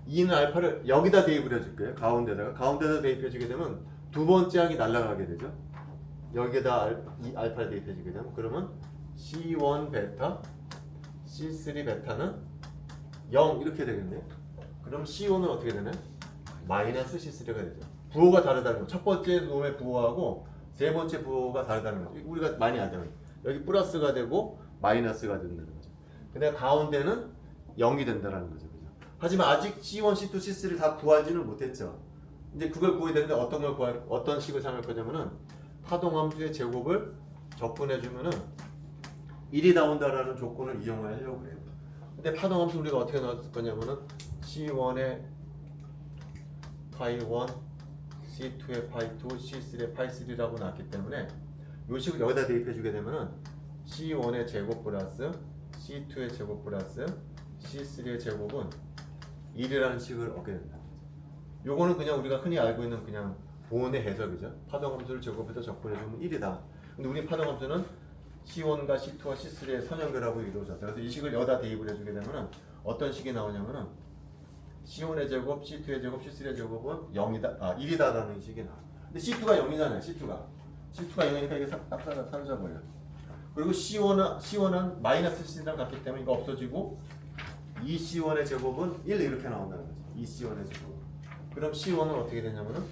2는 알파를 여기다 대입을 해줄게요. 가운데다 대입해 주게 되면 두 번째 항이 날아가게 되죠. 여기에다 이 알파를 대입해 주게 되면 그러면 C1 베타, C3 베타는 0 이렇게 되겠네요. 그럼 C1은 어떻게 되나요? 마이너스 C3가 되죠. 부호가 다르다는 거. 첫 번째 놈의 부호하고 세 번째 부호가 다르다는 거죠. 우리가 많이 알잖아요. 여기 플러스가 되고 마이너스가 된다는 거죠. 근데 가운데는 0이 된다는 거죠. 그죠? 하지만 아직 C1, C2, C3를 다 구하지는 못했죠. 이제 그걸 구해야 되는데 어떤 식을 사용할 거냐면은 파동함수의 제곱을 접근해 주면은 1이 나온다라는 조건을 이용하려고 해요. 근데 파동함수 우리가 어떻게 나왔을 거냐면은 C1의 파이 1, C2의 파이 2, C3의 파이 3라고 나왔기 때문에 이 식을 여기다 대입해 주게 되면은 C1의 제곱 플러스 C2의 제곱 플러스 C3의 제곱은 1이라는 식을 얻게 된다. 요거는 그냥 우리가 흔히 알고 있는 그냥 보온의 해석이죠. 파동함수를 제곱해서 접근해 주면 1이다. 근데 우리 파동함수는 C1과 C2와 C3의 선연결합으로 이루어졌다. 그래서 이 식을 여기다 대입을 해주게 되면은 어떤 식이 나오냐면은 C1의 제곱, C2의 제곱, C3의 제곱은 0이다, 1이다라는 식이 나와. 근데 C2가 0이잖아요. C2가 0이니까 이게 딱 사라져버려요. 그리고 C1은 마이너스 C랑 같기 때문에 이거 없어지고 2C1의 제곱은 1 이렇게 나온다는 거죠. 2C1의 제곱. 그럼 C1은 어떻게 되냐면은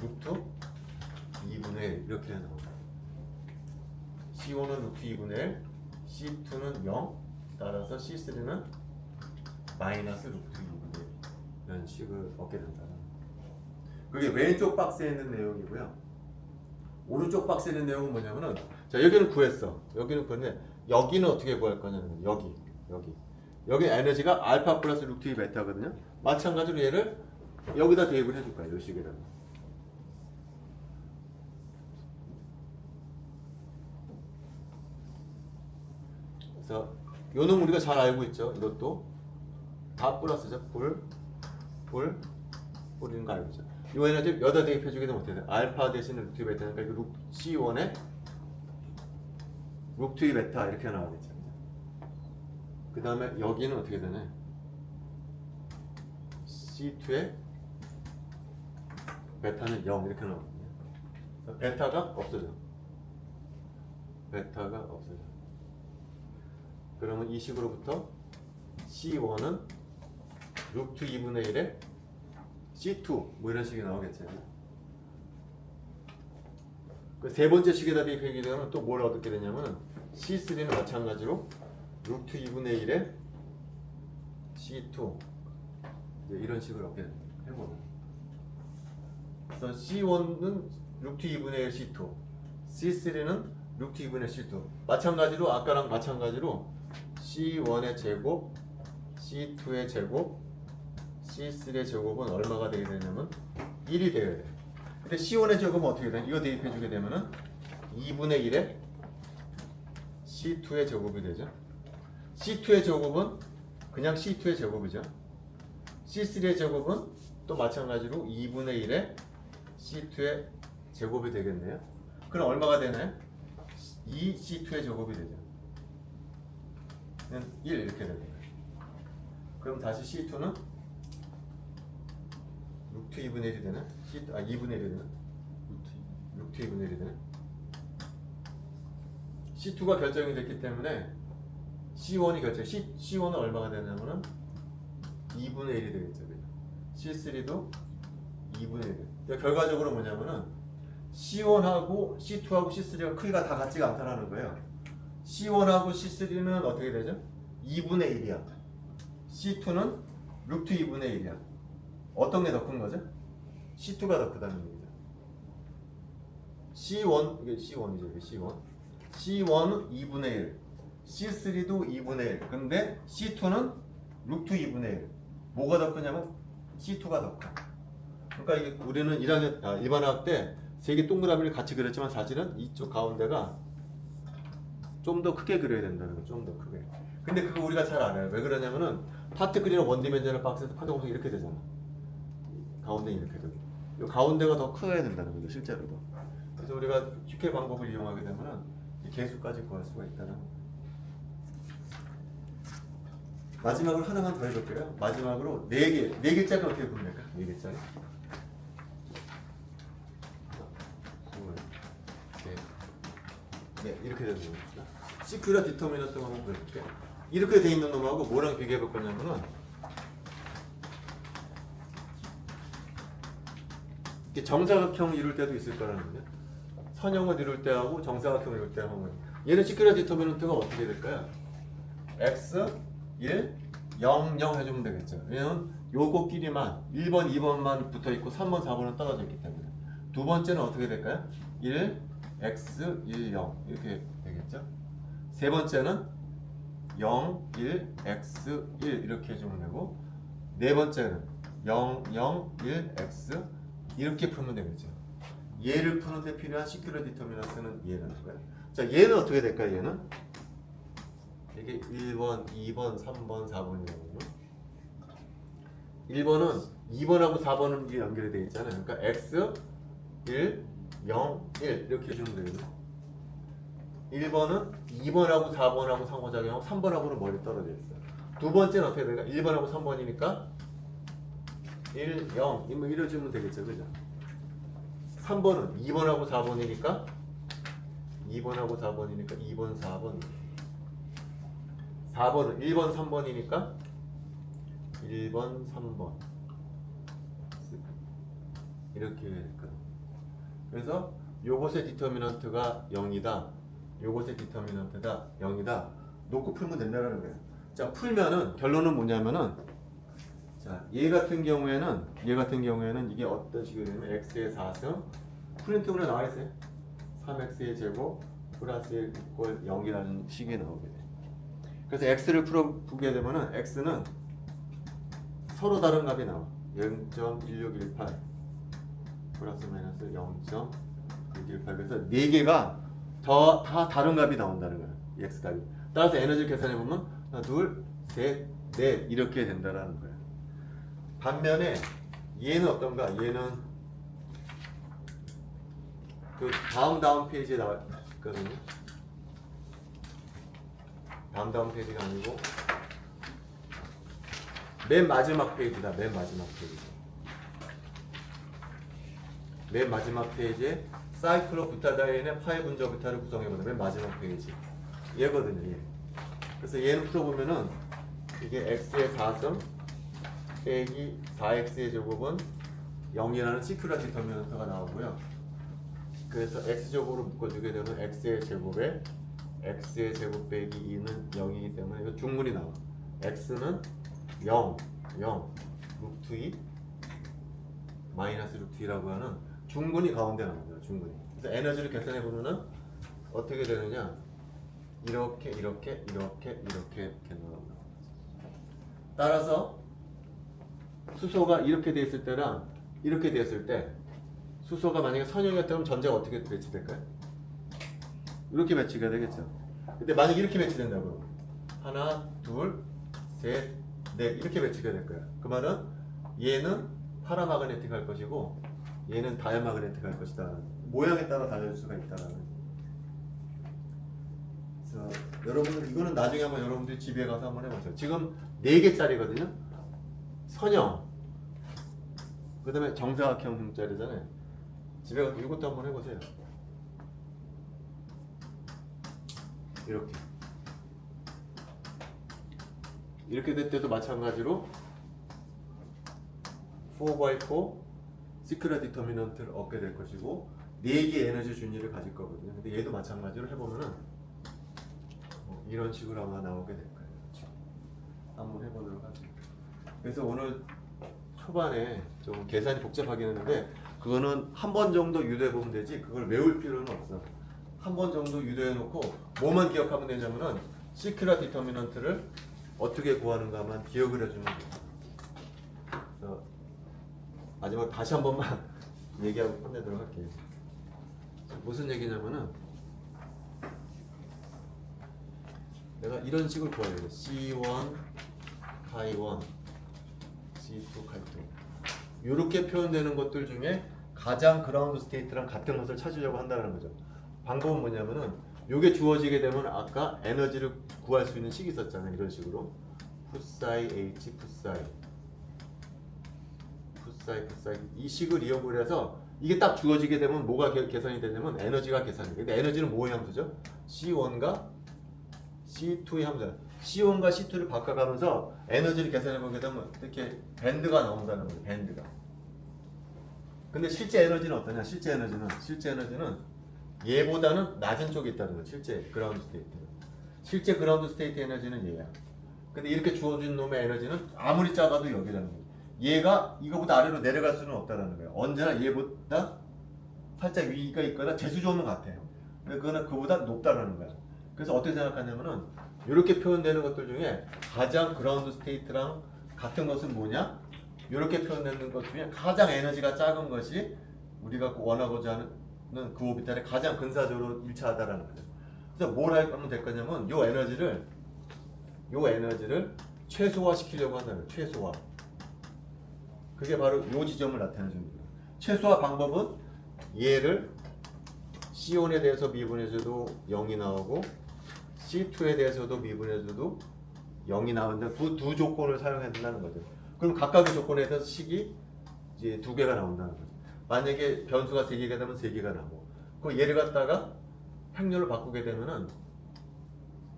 루트 2분의 1 이렇게 나옵니다. C1은 루트 2분의 1, C2는 0, 따라서 C3는 마이너스 루트 2분의 1 이런 식을 얻게 된다는 그게 왼쪽 박스에 있는 내용이고요. 오른쪽 박스에 있는 내용은 뭐냐면은 자 여기는 구했어. 여기는 구했는데 여기는 어떻게 구할 거냐면 여기 에너지가 알파 플러스 루트 2 베타거든요. 마찬가지로 얘를 여기다 대입을 해줄 거야. 이 식에다가. 그래서 요놈 우리가 잘 알고 있죠. 이것도 다 플러스죠. 뿔인 거 알고 있죠. 이 에너지 여기다 대입해 주게 되면 어떻게 돼? 알파 대신 루트 2 베타니까 이거 C1의 루트 2 베타 이렇게 나오겠죠. 그 다음에 여기는 어떻게 되냐? C2의 베타는 0 이렇게 나오거든요. 베타가 없어져. 그러면 이 식으로부터 C1은 루트 2분의 1에 C2 뭐 이런 식이 나오겠죠. 그 세 번째 식에다 대입하게 되면 또 뭘 얻게 되냐면 C3는 마찬가지로 루트 2분의 1에 C2 이런 식을 얻게 해보면 그래서 C1은 루트 2분의 1 C2 C3는 루트 2분의 1 C2 마찬가지로 아까랑 마찬가지로 C1의 제곱 C2의 제곱 C3의 제곱은 얼마가 되게 되냐면 1이 되어야 돼. 근데 C1의 제곱은 어떻게 돼? 이거 대입해 주게 되면은 2분의 1에 C2의 제곱이 되죠. C2의 제곱은 그냥 C2의 제곱이죠. C3의 제곱은 또 마찬가지로 2분의 1에 C2의 제곱이 되겠네요. 그럼 얼마가 되나요? 2C2의 제곱이 되죠. 1 이렇게 되는 거예요. 그럼 다시 C2는 루트 2분의 1이 되나? 2분의 1이 되나? 루트 2분의 1이 되나? C2가 결정이 됐기 때문에 C1이 C1은 얼마가 되냐면은 2분의 1이 되겠죠. C3도 2분의 1. 그러니까 결과적으로 뭐냐면은 C1하고 C2하고 C3가 크기가 다 같지가 않다는 거예요. C1하고 C3는 어떻게 되죠? 2분의 1이야. C2는 루트 2분의 1이야. 어떤 게 더 큰 거죠? C2가 더 크다는 얘기죠. C1, 이게 C1이죠. 이게 C1. C1은 2분의 1. C3도 2분의 1. 근데 C2는 루트 2분의 1. 뭐가 더 크냐면 C2가 더 커. 그러니까 이게 우리는 1학년 일반화학 때 세 개 동그라미를 같이 그렸지만 사실은 이쪽 가운데가 좀 더 크게 그려야 된다는 거. 좀 더 크게. 근데 그거 우리가 잘 알아요. 왜 그러냐면은 파트 그리는 원디멘전al 박스에서 파트 공식이 이렇게 되잖아. 가운데 이렇게 되고. 이 가운데가 더 커야 된다는 거죠, 실제로도. 그래서 우리가 쉽게 방법을 이용하게 되면은 이 개수까지 구할 수가 있다는 거. 마지막으로 하나만 더 해볼게요. 마지막으로 4개짜리 어떻게 보면 될까? 4개짜리. 네, 이렇게 되는 겁니다. 시큐라 디터미넌트 한번 보여볼게요. 이렇게 돼 있는 놈하고 뭐랑 비교해 볼 거냐면은 이게 정사각형 이룰 때도 있을 거라는 거죠. 선형을 이룰 때하고 정사각형을 이룰 때하고 얘는 시큐라 디터미넌트가 어떻게 될까요? x 1 0 0 해주면 되겠죠. 왜냐면 요거끼리만 1번 2번만 붙어있고 3번 4번은 떨어져 있기 때문에. 두 번째는 어떻게 될까요? 1 x 1 0 이렇게 되겠죠. 세 번째는 0 1 x 1 이렇게 해주면 되고, 네 번째는 0 0 1 x 이렇게 풀면 되겠죠. 얘를 푸는데 필요한 시큐라 디터미넌트는 얘는 거예요. 자, 얘는 어떻게 될까요? 얘는 이게 1번, 2번, 3번, 4번이거든요. 1번은 2번하고 4번은 이게 연결이 되어 있잖아요. 그러니까 x 1 0 1 이렇게 해주면 되거든요. 1번은 2번하고 4번하고 상호작용하고 3번하고는 멀리 떨어져 있어요. 두 번째는 어떻게 될까? 1번하고 3번이니까 1, 0 이래주면 되겠죠. 그죠? 3번은 2번하고 4번이니까 2번하고 4번이니까 2번, 4번. 4번은 1번, 3번이니까 1번, 3번. 이렇게 됐거든요. 그래서 요것의 디터미넌트가 0이다. 요것의 디터미넌트가 0이다. 놓고 풀면 된다는 거예요. 자, 풀면은 결론은 뭐냐면은, 자, 얘 같은 경우에는 이게 어떤 식으로 되냐면 x의 4승 프린트으로 나와 있어요. 3x의 제곱 플러스 1 이퀄 0이라는 식이 나오게 돼. 그래서 x를 풀어보게 되면은 x는 서로 다른 값이 나와. 0.1618 플러스 마이너스 0.618. 그래서 4개가 다 다른 값이 나온다는 거야. x 값이. 따라서 에너지를 계산해 보면 하나, 둘, 셋, 넷 이렇게 된다라는 거야. 반면에 얘는 어떤가? 얘는 그 다음 페이지에 나와 있거든요. 다음 페이지가 아니고 맨 마지막 페이지다. 맨 마지막 페이지에 사이클로 부타다이엔의 파이 분자 부타를 구성해보는 맨 마지막 페이지 얘거든요. 얘. 그래서 얘는 풀어보면은 이게 x의 4승 빼기 4x의 제곱은 0이라는 시큐라 디터미넌트가 나오고요. 그래서 x제곱으로 묶어주게 되면 x의 제곱에 x의 제곱 빼기 2는 0이기 때문에 이거 중문이 나와. x는 0, 루트 2 마이너스 루트 2라고 하는 중문이 가운데 나옵니다. 중문이. 그래서 에너지를 계산해 보면은 어떻게 되느냐? 이렇게 나옵니다. 따라서 수소가 이렇게 돼 있을 때랑 이렇게 됐을 때 수소가 만약에 선형이었다면 전자가 어떻게 배치될까요? 이렇게 배치가 되겠죠. 근데 만약에 이렇게 배치된다고 하나, 둘, 셋, 넷 이렇게 배치가 될 거야. 그 말은 얘는 파라마그네틱 할 것이고 얘는 다이아마그네틱 할 것이다. 모양에 따라 달라질 수가 있다라는. 그래서 여러분들 이거는 나중에 한번 여러분들이 집에 가서 한번 해보세요. 지금 4개짜리거든요. 선형, 그 다음에 정사각형 형짜리잖아요. 집에 가서 이것도 한번 해보세요. 이렇게 될 때도 마찬가지로 4x4 시큐라 디터미넌트를 얻게 될 것이고 4개의 에너지 준위를 가질 거거든요. 근데 얘도 마찬가지로 해보면은 이런 식으로 아마 나오게 될 거예요. 한번 해보도록 하겠습니다. 그래서 오늘 초반에 좀 계산이 복잡하긴 했는데 그거는 한 번 정도 유도해 보면 되지 그걸 외울 필요는 없어. 한 번 정도 유도해 놓고 뭐만 기억하면 되냐면은 시큐라 디터미넌트를 어떻게 구하는가만 기억을 해주면 돼요. 그래서 마지막 다시 한 번만 얘기하고 끝내도록 할게요. 무슨 얘기냐면은 내가 이런 식으로 구해야 돼. C1, 카이 1, C2, 카이 2 이렇게 표현되는 것들 중에 가장 그라운드 스테이트랑 같은 것을 찾으려고 한다는 거죠. 방법은 뭐냐면은 요게 주어지게 되면 아까 에너지를 구할 수 있는 식이 있었잖아요. 이런 식으로 푸사이 H 푸사이 이 식을 이용을 해서 이게 딱 주어지게 되면 뭐가 계산이 되냐면 에너지가 계산이 돼. 근데 에너지는 뭐의 함수죠? C1과 C2의 함수. C1과 C2를 바꿔가면서 에너지를 계산해 보게 되면 이렇게 밴드가 나온다는 거예요. 밴드가. 근데 실제 에너지는 어떠냐? 실제 에너지는 얘보다는 낮은 쪽에 있다는 거예요. 실제 그라운드 스테이트는. 실제 그라운드 스테이트 에너지는 얘야. 근데 이렇게 주어진 놈의 에너지는 아무리 작아도 여기라는 거예요. 얘가 이거보다 아래로 내려갈 수는 없다는 거예요. 언제나 얘보다 살짝 위가 있거나 재수조는 같아요. 그거는 그보다 높다는 거야. 그래서 어떻게 생각하냐면은 이렇게 표현되는 것들 중에 가장 그라운드 스테이트랑 같은 것은 뭐냐? 이렇게 표현되는 것 중에 가장 에너지가 작은 것이 우리가 원하고자 하는 그 오비탈에 가장 근사적으로 일치하다라는 거죠. 그래서 뭘 하면 될 거냐면 요 에너지를 최소화시키려고 한다는 거예요. 최소화. 그게 바로 요 지점을 나타내 주는 거예요. 최소화 방법은 얘를 C1에 대해서 미분해줘도 0이 나오고 C2에 대해서도 미분해줘도 0이 나오는데 그 두 조건을 사용해야 된다는 거죠. 그럼 각각의 조건에 대해서 식이 이제 두 개가 나온다는 거죠. 만약에 변수가 세 개가 되면 세 개가 나오고 그 얘를 갖다가 행렬을 바꾸게 되면은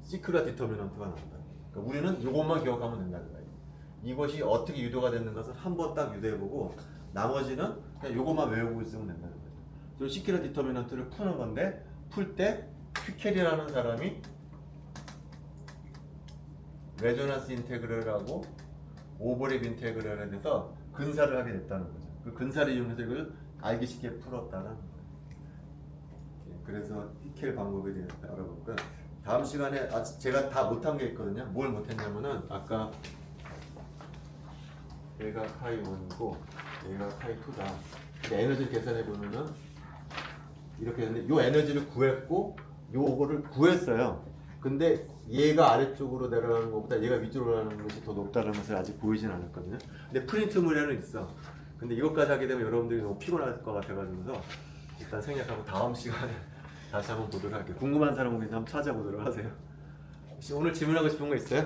시큐라 디터미넌트가 나온다. 그러니까 우리는 이것만 기억하면 된다는 거예요. 이것이 어떻게 유도가 되는 것을 한번 딱 유도해보고 나머지는 그냥 이것만 외우고 있으면 된다는 거죠. 그리고 시큐라 디터미넌트를 푸는 건데 풀 때 퀴켈이라는 사람이 레조넌스 인테그럴하고 오버랩 인테그럴에 대해서 근사를 하게 됐다는 거죠. 그 근사를 이용해서 이걸 알기 쉽게 풀었다는 거예요. 그래서 퀴켈 방법에 대해서 알아볼까요? 다음 시간에 아직 제가 다 못한 게 있거든요. 뭘 못했냐면은 아까 얘가 카이 1이고 얘가 카이 2다. 근데 에너지를 계산해 보면은 이렇게 됐는데 요 에너지를 구했고 요거를 구했어요. 근데 얘가 아래쪽으로 내려가는 것보다 얘가 위쪽으로 가는 것이 더 높다는 것을 아직 보이진 않았거든요. 근데 프린트 물에는 있어. 근데 이것까지 하게 되면 여러분들이 너무 피곤할 것 같아가지고서 일단 생략하고 다음 시간에 다시 한번 보도록 할게요. 궁금한 사람은 그냥 한번 찾아보도록 하세요. 혹시 오늘 질문하고 싶은 거 있어요?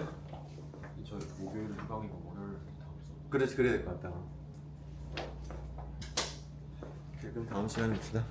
저 목요일 휴강이고 월요일 다 없어. 그렇지, 그래야 될 것 같다. 그럼 다음 시간에 봅시다.